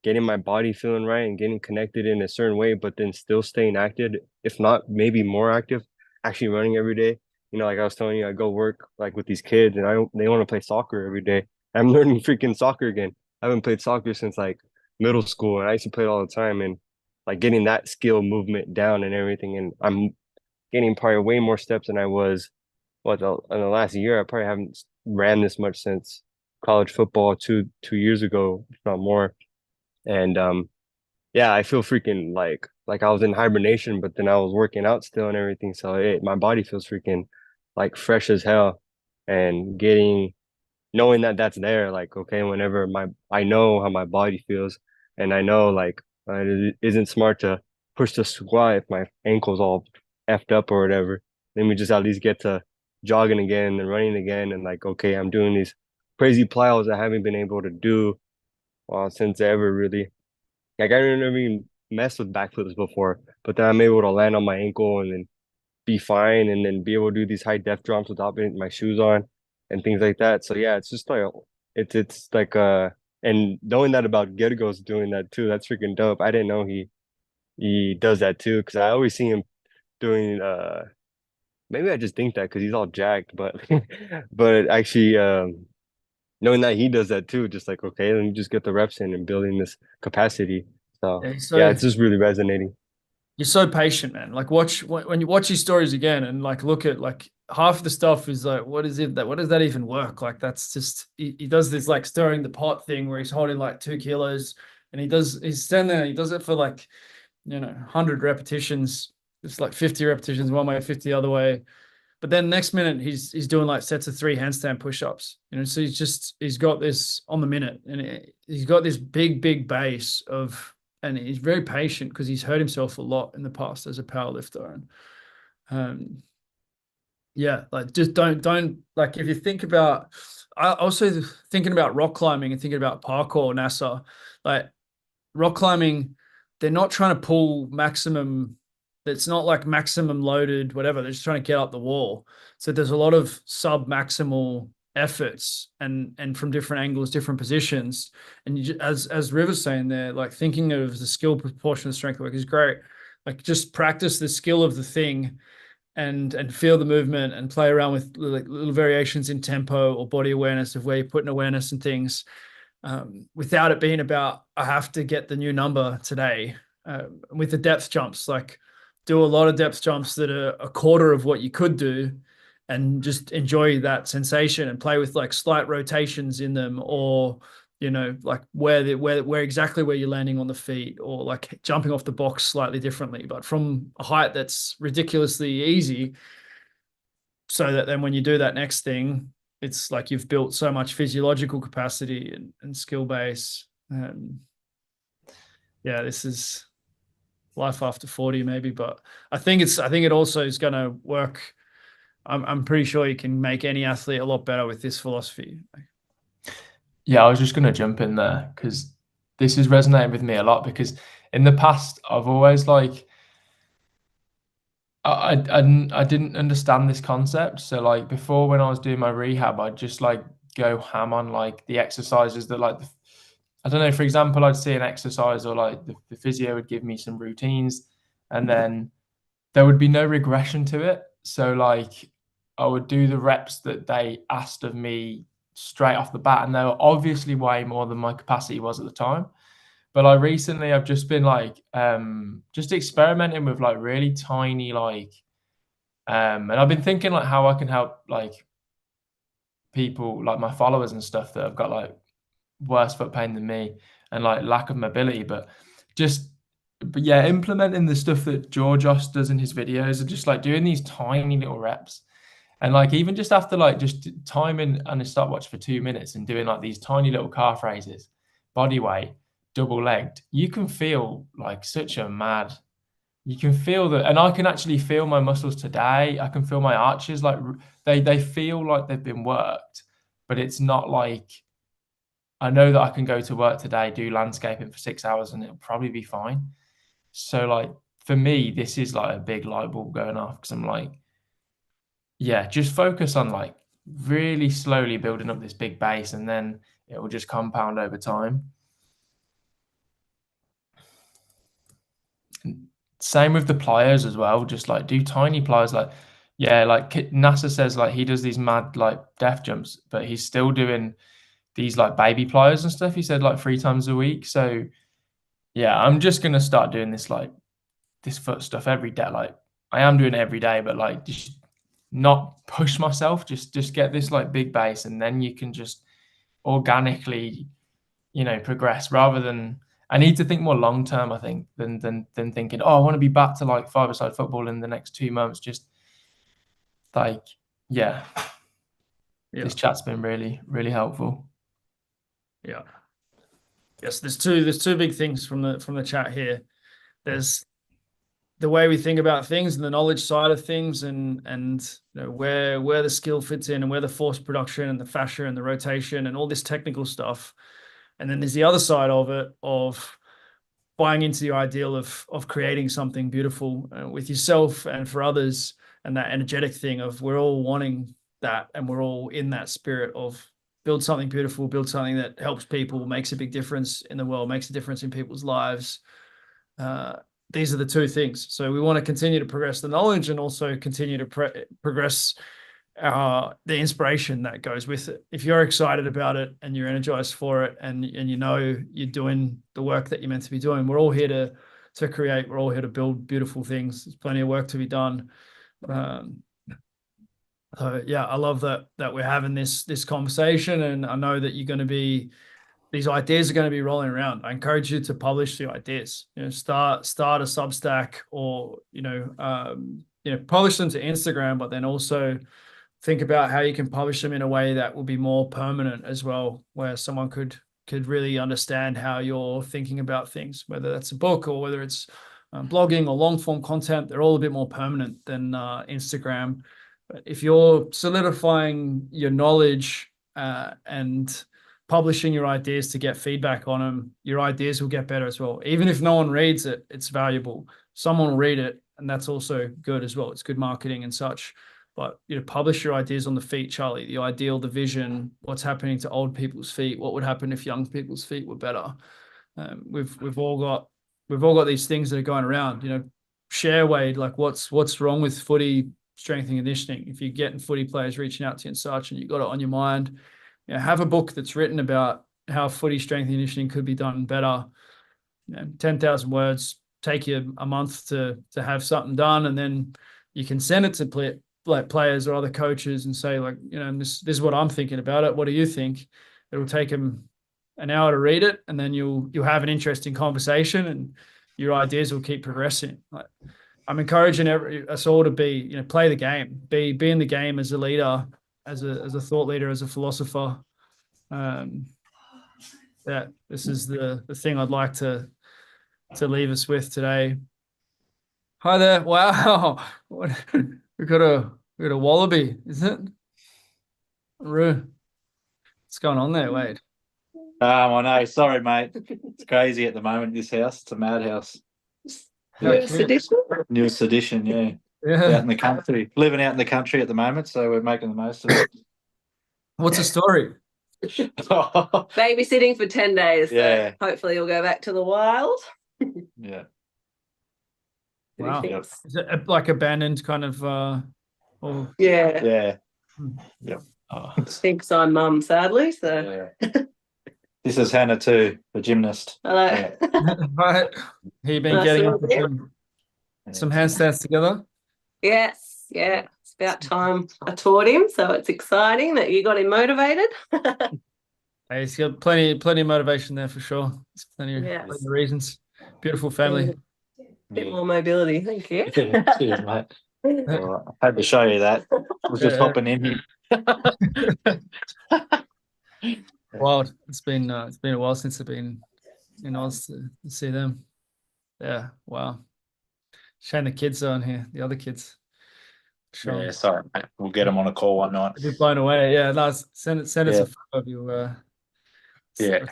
S6: getting my body feeling right and getting connected in a certain way, but then still staying active, if not maybe more active, actually running every day. You know, like I was telling you, I go work like with these kids, and they want to play soccer every day. I'm learning freaking soccer again. I haven't played soccer since like middle school, and I used to play it all the time. And like getting that skill movement down and everything, and I'm getting probably way more steps than I was in the last year. I probably haven't ran this much since college football two years ago, if not more. And yeah, I feel freaking like I was in hibernation, but then I was working out still and everything. So my body feels freaking like fresh as hell. And knowing that that's there, like, okay, whenever I know how my body feels, and I know like it isn't smart to push the squat if my ankle's all effed up or whatever. Let me just at least get to jogging again and running again, and like, okay, I'm doing these crazy plyos I haven't been able to do since ever, really. Like, I never even messed with backflips before, but then I'm able to land on my ankle and then be fine, and then be able to do these high depth jumps without putting my shoes on and things like that. So yeah, it's just like it's like and knowing that about Gergo's doing that too, that's freaking dope. I didn't know he does that too, because I always see him doing maybe I just think that because he's all jacked, but but actually knowing that he does that too, just like, okay, let me just get the reps in and building this capacity. So yeah, it's just really resonating.
S1: You're so patient, man. Like when you watch his stories again and like look at like half the stuff is like, what does that even work? Like, that's just he does this like stirring the pot thing where he's holding like 2 kilos, and he's standing there, he does it for like, 100 repetitions. It's like 50 repetitions one way, 50 the other way. But then next minute he's doing like sets of 3 handstand push-ups. So he's got this on the minute, and he's got this big base of, and he's very patient because he's hurt himself a lot in the past as a powerlifter. And yeah, like just don't like, if you think about, I also thinking about rock climbing and thinking about parkour, NASA, like rock climbing, they're not trying to pull maximum. It's not like maximum loaded, whatever. They're just trying to get up the wall. So there's a lot of sub-maximal efforts and from different angles, different positions. And as River's saying there, like thinking of the skill proportion of strength work is great. Like just practice the skill of the thing and feel the movement and play around with little variations in tempo or body awareness of where you're putting awareness and things, without it being about, I have to get the new number today. With the depth jumps, like do a lot of depth jumps that are a quarter of what you could do, and just enjoy that sensation and play with like slight rotations in them, or like where exactly where you're landing on the feet, or like jumping off the box slightly differently, but from a height that's ridiculously easy, so that then when you do that next thing, it's like you've built so much physiological capacity and skill base. Yeah, this is life after 40 maybe, but I think it also is going to work. I'm pretty sure you can make any athlete a lot better with this philosophy.
S3: Yeah, I was just going to jump in there because this has resonated with me a lot, because in the past I've always like I didn't understand this concept. So like before, when I was doing my rehab, I'd just like go ham on like the exercises that like I don't know, for example, I'd see an exercise, or like the physio would give me some routines, and then there would be no regression to it. So like I would do the reps that they asked of me straight off the bat, and they were obviously way more than my capacity was at the time. But like recently I've just been like just experimenting with like really tiny like and I've been thinking like how I can help like people, like my followers and stuff, that have got like worse foot pain than me and like lack of mobility, but yeah, implementing the stuff that Georgios does in his videos, and just like doing these tiny little reps. And like even just after like just timing on a stopwatch for 2 minutes and doing like these tiny little calf raises, body weight, double legged, you can feel like you can feel that. And I can actually feel my muscles today. I can feel my arches, like they feel like they've been worked, but it's not like, I know that I can go to work today, do landscaping for 6 hours, and it'll probably be fine. So like for me, this is like a big light bulb going off, because I'm like, yeah, just focus on like really slowly building up this big base, and then it will just compound over time. And same with the pliers as well. Just like do tiny pliers. Like, yeah, like NASA says, like he does these mad like def jumps, but he's still doing these like baby pliers and stuff. He said like 3 times a week. So yeah, I'm just gonna start doing this like this foot stuff every day. Like I am doing it every day, but like just not push myself. Just get this like big base, and then you can just organically, progress, rather than, I need to think more long term, I think, than thinking, oh, I want to be back to like 5-a-side football in the next 2 months. Just like, yeah. This chat's been really, really helpful.
S1: Yeah. Yes, there's two big things from the chat here. There's the way we think about things and the knowledge side of things, and where the skill fits in, and where the force production and the fascia and the rotation and all this technical stuff. And then there's the other side of it, of buying into the ideal of creating something beautiful with yourself and for others, and that energetic thing of we're all wanting that, and we're all in that spirit of build something beautiful, build something that helps people, makes a big difference in the world, makes a difference in people's lives. These are the two things. So we want to continue to progress the knowledge, and also continue to progress the inspiration that goes with it. If you're excited about it and you're energized for it, and you're doing the work that you're meant to be doing, we're all here to create. We're all here to build beautiful things. There's plenty of work to be done. So yeah, I love that we're having this conversation, and I know that these ideas are going to be rolling around. I encourage you to publish the ideas. Start a Substack, or publish them to Instagram, but then also think about how you can publish them in a way that will be more permanent as well, where someone could really understand how you're thinking about things, whether that's a book or whether it's blogging or long form content. They're all a bit more permanent than Instagram. But if you're solidifying your knowledge and publishing your ideas to get feedback on them, your ideas will get better as well. Even if no one reads it, it's valuable. Someone will read it, and that's also good as well. It's good marketing and such. But publish your ideas on the feet, Charlie. The ideal, the vision, what's happening to old people's feet, what would happen if young people's feet were better. We've all got these things that are going around. Share, Wade, like what's wrong with footy strength and conditioning. If you're getting footy players reaching out to you and such, and you've got it on your mind, have a book that's written about how footy strength and conditioning could be done better. 10,000 words, take you a month to have something done, and then you can send it to players or other coaches and say, like, this is what I'm thinking about it. What do you think? It'll take them an hour to read it, and then you'll have an interesting conversation, and your ideas will keep progressing. Like, I'm encouraging us all to be, play the game, be in the game as a leader, as a thought leader, as a philosopher. This is the thing I'd like to leave us with today. Hi there! Wow, we got a wallaby, is it? What's going on there, Wade?
S4: I know. Sorry, mate. It's crazy at the moment. This house, it's a madhouse. Newest edition, yeah. Out in the country, living out in the country at the moment, so we're making the most of it.
S1: What's the story?
S7: Babysitting for 10 days.
S4: Yeah.
S7: So hopefully you'll go back to the wild.
S4: Yeah.
S1: Wow.
S4: Yep.
S1: Is it like abandoned kind of? Or...
S7: Yeah.
S4: Yep.
S7: Thinks I'm mum, sadly. So
S4: This is Hannah too, the gymnast.
S7: hello.
S4: Yeah.
S1: Right. He been
S7: Nice
S1: getting
S7: to
S1: into
S7: meet you.
S1: some handstands together.
S7: Yes, yeah. It's about time I taught him, so it's exciting that you got him motivated.
S1: Hey, he's got plenty of motivation there for sure. There's plenty
S7: Yes.
S1: of reasons. Beautiful family.
S7: Bit more mobility, thank you.
S4: Cheers, mate. All right. I had to show you that. I was just hopping in here.
S1: Wild. It's been a while since I've been in Oz to see them. Yeah. Wow. Shame the kids are on here. The other kids. Sure.
S4: Yeah, sorry, mate. We'll get them on a call one night.
S1: They'd be blown away. Yeah. No, send us
S4: Yeah.
S1: a photo of you.
S4: Yeah.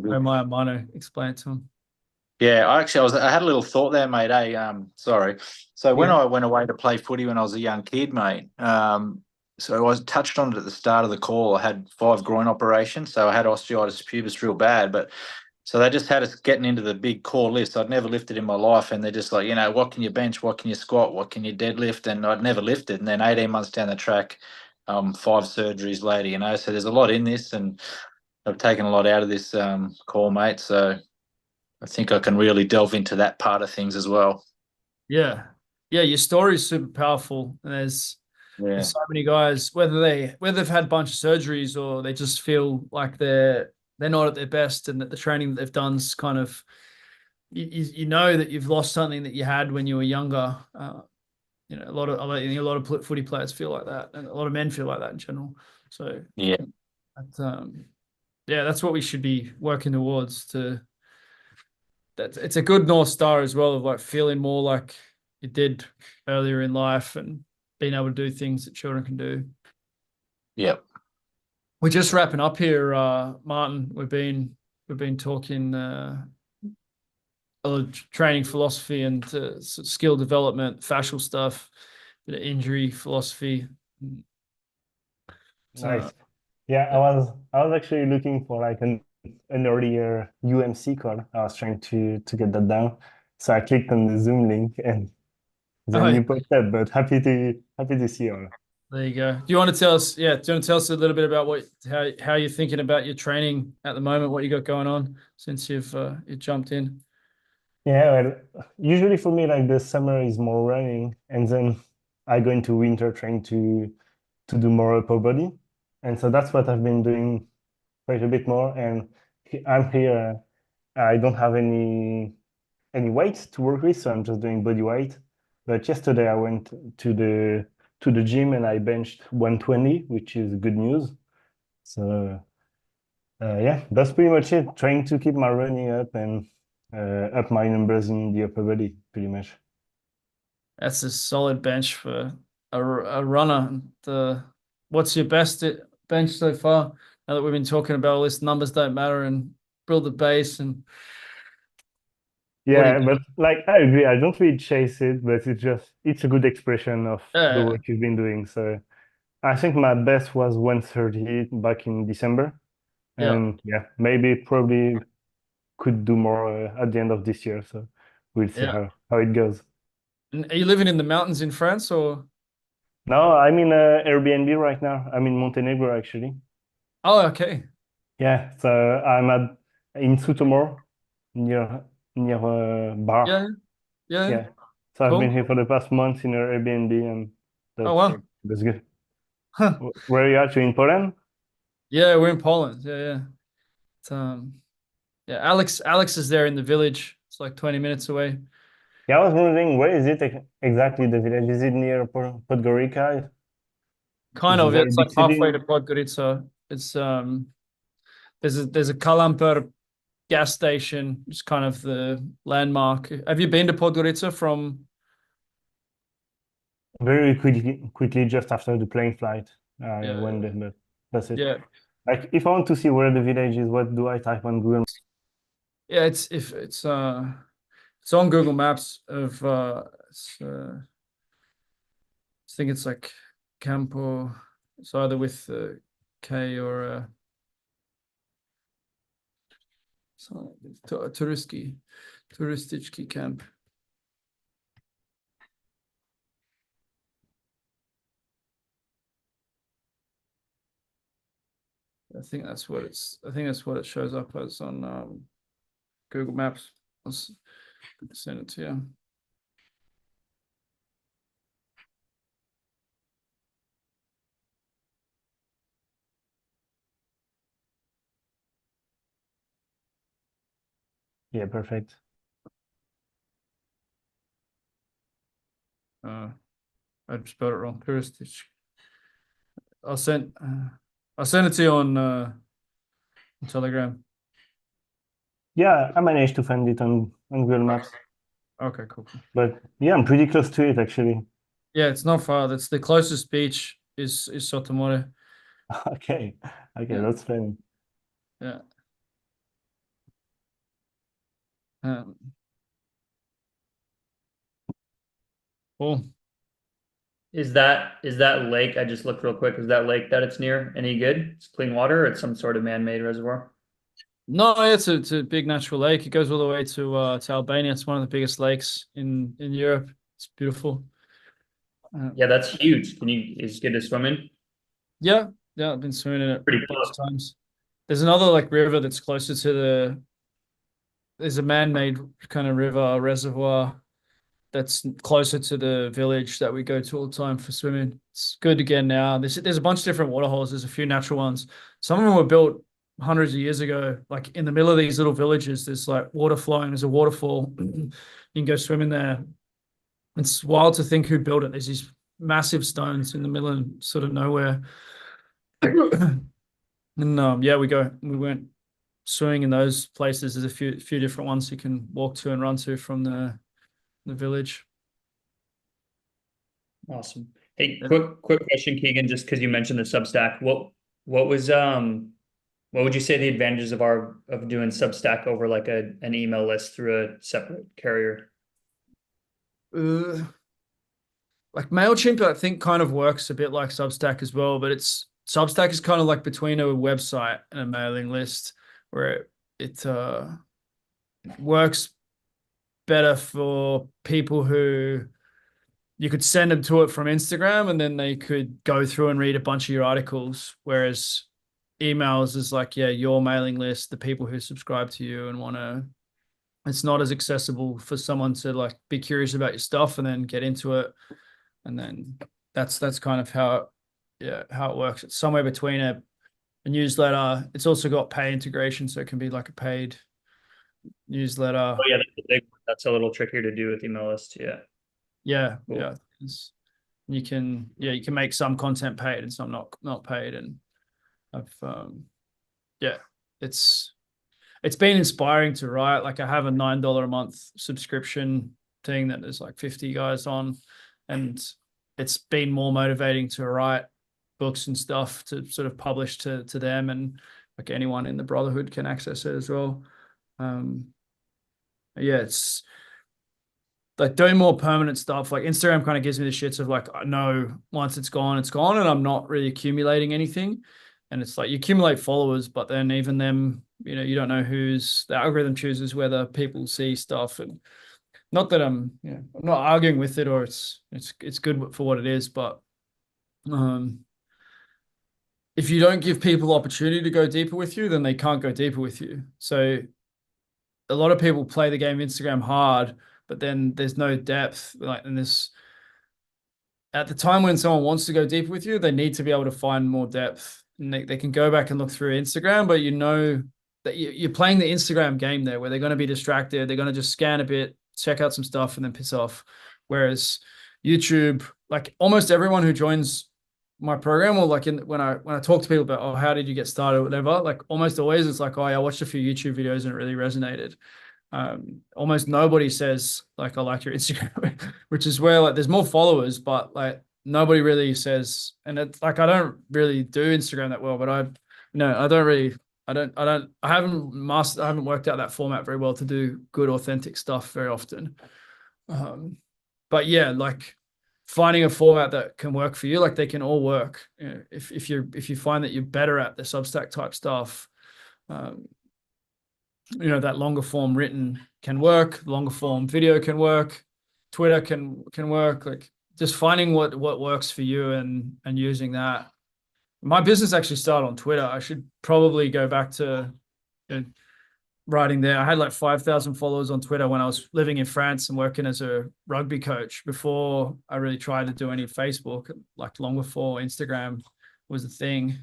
S1: Jeremiah Mano. Explain it to them.
S4: Yeah, I had a little thought there, mate. Sorry. So when
S1: Yeah.
S4: I went away to play footy when I was a young kid, mate, so I was touched on it at the start of the call. I had 5 groin operations, so I had osteitis pubis real bad. But so they just had us getting into the big core lifts. I'd never lifted in my life, and they're just like, what can you bench, what can you squat, what can you deadlift, and I'd never lifted. And then 18 months down the track, 5 surgeries later, So there's a lot in this, and I've taken a lot out of this call, mate. So I think I can really delve into that part of things as well.
S1: Yeah. Yeah. Your story is super powerful. And there's so many guys, whether they've had a bunch of surgeries or they just feel like they're not at their best, and that the training that they've done's kind of, you know that you've lost something that you had when you were younger. A lot of footy players feel like that, and a lot of men feel like that in general. So that's what we should be working towards. It's a good North Star as well, of like feeling more like you did earlier in life and being able to do things that children can do.
S4: Yep.
S1: We're just wrapping up here, Martin. We've been talking training philosophy and skill development, fascial stuff, bit of injury philosophy.
S8: Nice. Yeah, I was actually looking for like an earlier UMC call. I was trying to get that down. So I clicked on the Zoom link, and then you popped up, but happy to see you all.
S1: There you go. Do you want to tell us? Yeah, do you want to tell us a little bit about how you're thinking about your training at the moment? What you got going on since you've jumped in?
S8: Yeah, well, usually for me, like the summer is more running, and then I go into winter trying to do more upper body, and so that's what I've been doing quite a bit more. And I'm here. I don't have any weights to work with, so I'm just doing body weight. But yesterday I went to the gym and I benched 120, which is good news. So yeah, that's pretty much it. Trying to keep my running up and up my numbers in the upper body, pretty much.
S1: That's a solid bench for a runner. What's your best bench so far? Now that we've been talking about all this, numbers don't matter, and build the base and.
S8: Yeah, but like I agree, I don't really chase it, but it's a good expression of the
S1: Yeah.
S8: work you've been doing. So I think my best was 130 back in December.
S1: Yeah.
S8: And yeah, probably could do more at the end of this year. So we'll see
S1: Yeah.
S8: how it goes.
S1: And are you living in the mountains in France or?
S8: No, I'm in a Airbnb right now. I'm in Montenegro actually.
S1: Oh, okay.
S8: Yeah, so I'm at in Sutomor near
S1: Yeah,
S8: Bar.
S1: yeah,
S8: Yeah. So I've been
S1: cool.
S8: here for the past month in a Airbnb and
S1: Oh,
S8: that's
S1: wow.
S8: that's good.
S1: Huh.
S8: Where are you actually in Poland?
S1: Yeah, we're in Poland. Yeah, yeah. It's, yeah, Alex is there in the village. It's like 20 minutes away.
S8: Yeah, I was wondering where is it exactly the village? Is it near Podgorica?
S1: Kind
S8: It's a
S1: of.
S8: very
S1: It's like
S8: big
S1: halfway
S8: city.
S1: to Podgorica. It's there's a Kalamper gas station. It's kind of the landmark. Have you been to Podgorica from?
S8: Very quickly just after the plane flight. I
S1: Yeah,
S8: went there, but that's it.
S1: yeah,
S8: Like if I want to see where the village is, what do I type on Google?
S1: yeah. It's on Google Maps of I think it's like Campo. It's either with K or turistički camp. I think that's what it shows up as on Google Maps. I'll send it to you.
S8: Yeah, perfect.
S1: I spelled it wrong. Turistički. I'll send it to you on Telegram.
S8: Yeah, I managed to find it on Google Maps.
S1: Okay, cool.
S8: But yeah, I'm pretty close to it actually.
S1: Yeah, it's not far. That's the closest beach is Sotomore.
S8: Okay. Okay,
S1: Yeah.
S8: that's funny.
S1: Yeah. Um, cool.
S5: Is that lake? I just looked real quick. Is that lake that it's near any good? It's clean water or it's some sort of man-made reservoir?
S1: No, it's a big natural lake. It goes all the way to Albania. It's one of the biggest lakes in Europe. It's beautiful.
S5: Yeah, that's huge. Is it good to swim in?
S1: Yeah, I've been swimming in it
S5: Pretty
S1: a bunch of
S5: close.
S1: times. There's another like river that's closer to there's a man-made kind of river reservoir that's closer to the village that we go to all the time for swimming. It's good again now. There's a bunch of different water holes. There's a few natural ones. Some of them were built hundreds of years ago. Like in the middle of these little villages, there's like water flowing. There's a waterfall. You can go swimming there. It's wild to think who built it. There's these massive stones in the middle of sort of nowhere. And yeah, we went swimming in those places. There's a few different ones you can walk to and run to from the village.
S5: Awesome. Hey,
S1: Yeah.
S5: quick question, Keegan, just because you mentioned the Substack. What would you say the advantages of doing Substack over like an email list through a separate carrier?
S1: Like MailChimp, I think kind of works a bit like Substack as well, but Substack is kind of like between a website and a mailing list where it works better for people who you could send them to it from Instagram and then they could go through and read a bunch of your articles. Whereas emails is like, yeah, your mailing list, the people who subscribe to you and it's not as accessible for someone to like be curious about your stuff and then get into it. And then that's kind of how it works. It's somewhere between a newsletter. It's also got pay integration, so it can be like a paid newsletter.
S5: Oh yeah, that's a little trickier to do with email lists. Yeah.
S1: Yeah,
S5: Cool.
S1: yeah. You can make some content paid and some not paid. And I've it's been inspiring to write. Like I have a $9 a month subscription thing that there's like 50 guys on, and it's been more motivating to write books and stuff to sort of publish to them, and like anyone in the Brotherhood can access it as well. Yeah, it's like doing more permanent stuff. Like Instagram kind of gives me the shits of like, I know once it's gone, and I'm not really accumulating anything. And it's like you accumulate followers, but then even them, you don't know the algorithm chooses whether people see stuff. And not that I'm not arguing with it or it's good for what it is, but If you don't give people opportunity to go deeper with you, then they can't go deeper with you. So a lot of people play the game Instagram hard, but then there's no depth. Like, and this at the time when someone wants to go deeper with you, they need to be able to find more depth. And they can go back and look through Instagram, but you know that you're playing the Instagram game there, where they're going to be distracted. They're going to just scan a bit, check out some stuff, and then piss off. Whereas YouTube, like almost everyone who joins my program, or like when I talk to people about, oh, how did you get started or whatever, like almost always it's like, oh, I watched a few YouTube videos and it really resonated. Almost nobody says like, I like your Instagram, which is where like there's more followers, but like nobody really says, and it's like I don't really do Instagram that well, but I haven't worked out that format very well to do good authentic stuff very often. But yeah, like finding a format that can work for you, like they can all work. You know, if you find that you're better at the Substack type stuff, you know, that longer form written can work, longer form video can work, Twitter can work. Like just finding what works for you and using that. My business actually started on Twitter. I should probably go back to writing there. I had like 5,000 followers on Twitter when I was living in France and working as a rugby coach before I really tried to do any Facebook. Like longer form Instagram was the thing.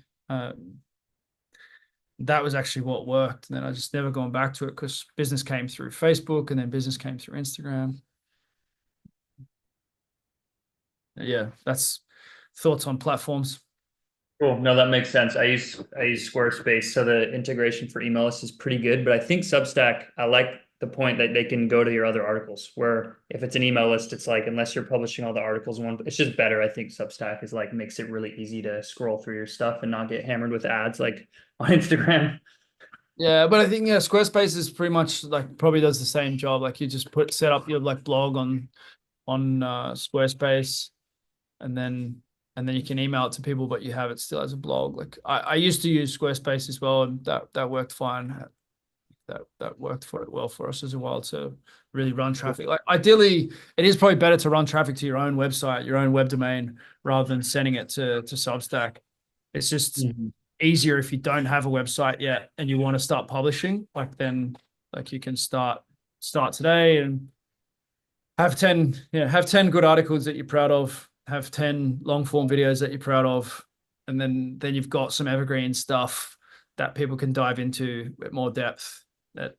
S1: That was actually what worked. And then I just never gone back to it because business came through Facebook and then business came through Instagram. Yeah, that's thoughts on platforms.
S5: Cool. No, that makes sense. I use Squarespace, so the integration for email lists is pretty good. But I think Substack, I like the point that they can go to your other articles. Where if it's an email list, it's like unless you're publishing all the articles in one, it's just better. I think Substack is like makes it really easy to scroll through your stuff and not get hammered with ads like on Instagram.
S1: Yeah, but I think Squarespace is pretty much like probably does the same job. Like you just set up your like blog on Squarespace, and then you can email it to people, but you have it still as a blog. Like I used to use Squarespace as well, and that worked fine. That worked well for us as well to really run traffic. Like ideally, it is probably better to run traffic to your own website, your own web domain, rather than sending it to Substack. It's just easier if you don't have a website yet and you want to start publishing. Like then, like you can start today and have 10 good articles that you're proud of. Have 10 long form videos that you're proud of, and then you've got some evergreen stuff that people can dive into with more depth. That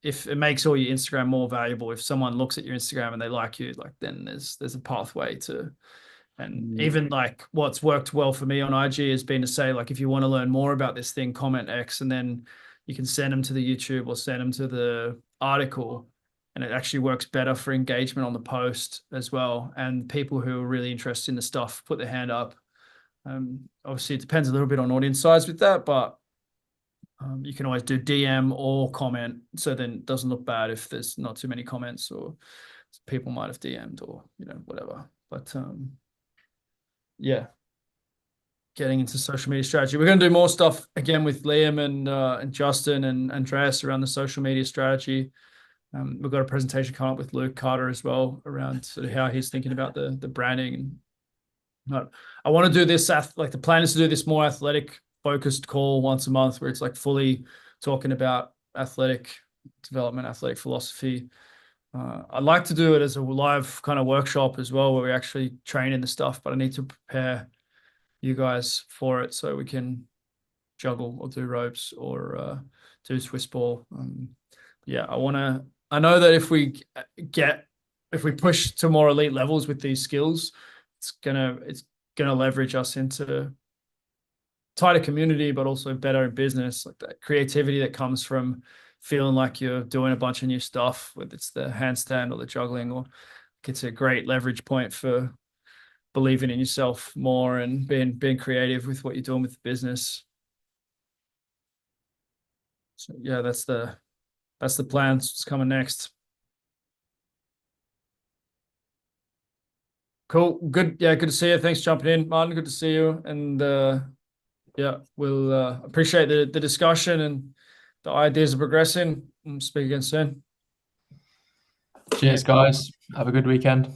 S1: if it makes all your Instagram more valuable, if someone looks at your Instagram and they like you, like then there's a pathway to, and even like what's worked well for me on IG has been to say, like, if you want to learn more about this thing, comment X, and then you can send them to the YouTube or send them to the article. And it actually works better for engagement on the post as well. And people who are really interested in the stuff put their hand up. Obviously, it depends a little bit on audience size with that, but you can always do DM or comment. So then it doesn't look bad if there's not too many comments or people might have DM'd or, whatever. But yeah, getting into social media strategy. We're going to do more stuff again with Liam and Justin and Andreas around the social media strategy. We've got a presentation coming up with Luke Carter as well around sort of how he's thinking about the branding. I want to do this, like the plan is to do this more athletic focused call once a month where it's like fully talking about athletic development, athletic philosophy. I'd like to do it as a live kind of workshop as well where we actually train in the stuff, but I need to prepare you guys for it so we can juggle or do ropes or do Swiss ball. Yeah, I know that if we push to more elite levels with these skills, it's gonna leverage us into tighter community, but also better in business. Like that creativity that comes from feeling like you're doing a bunch of new stuff, whether it's the handstand or the juggling, or it's a great leverage point for believing in yourself more and being creative with what you're doing with the business. So yeah, that's the plan. It's coming next. Cool. Good. Yeah, good to see you. Thanks for jumping in, Martin. Good to see you. And yeah, we'll appreciate the discussion and the ideas are progressing. And speak again soon.
S3: Cheers, guys. Have a good weekend.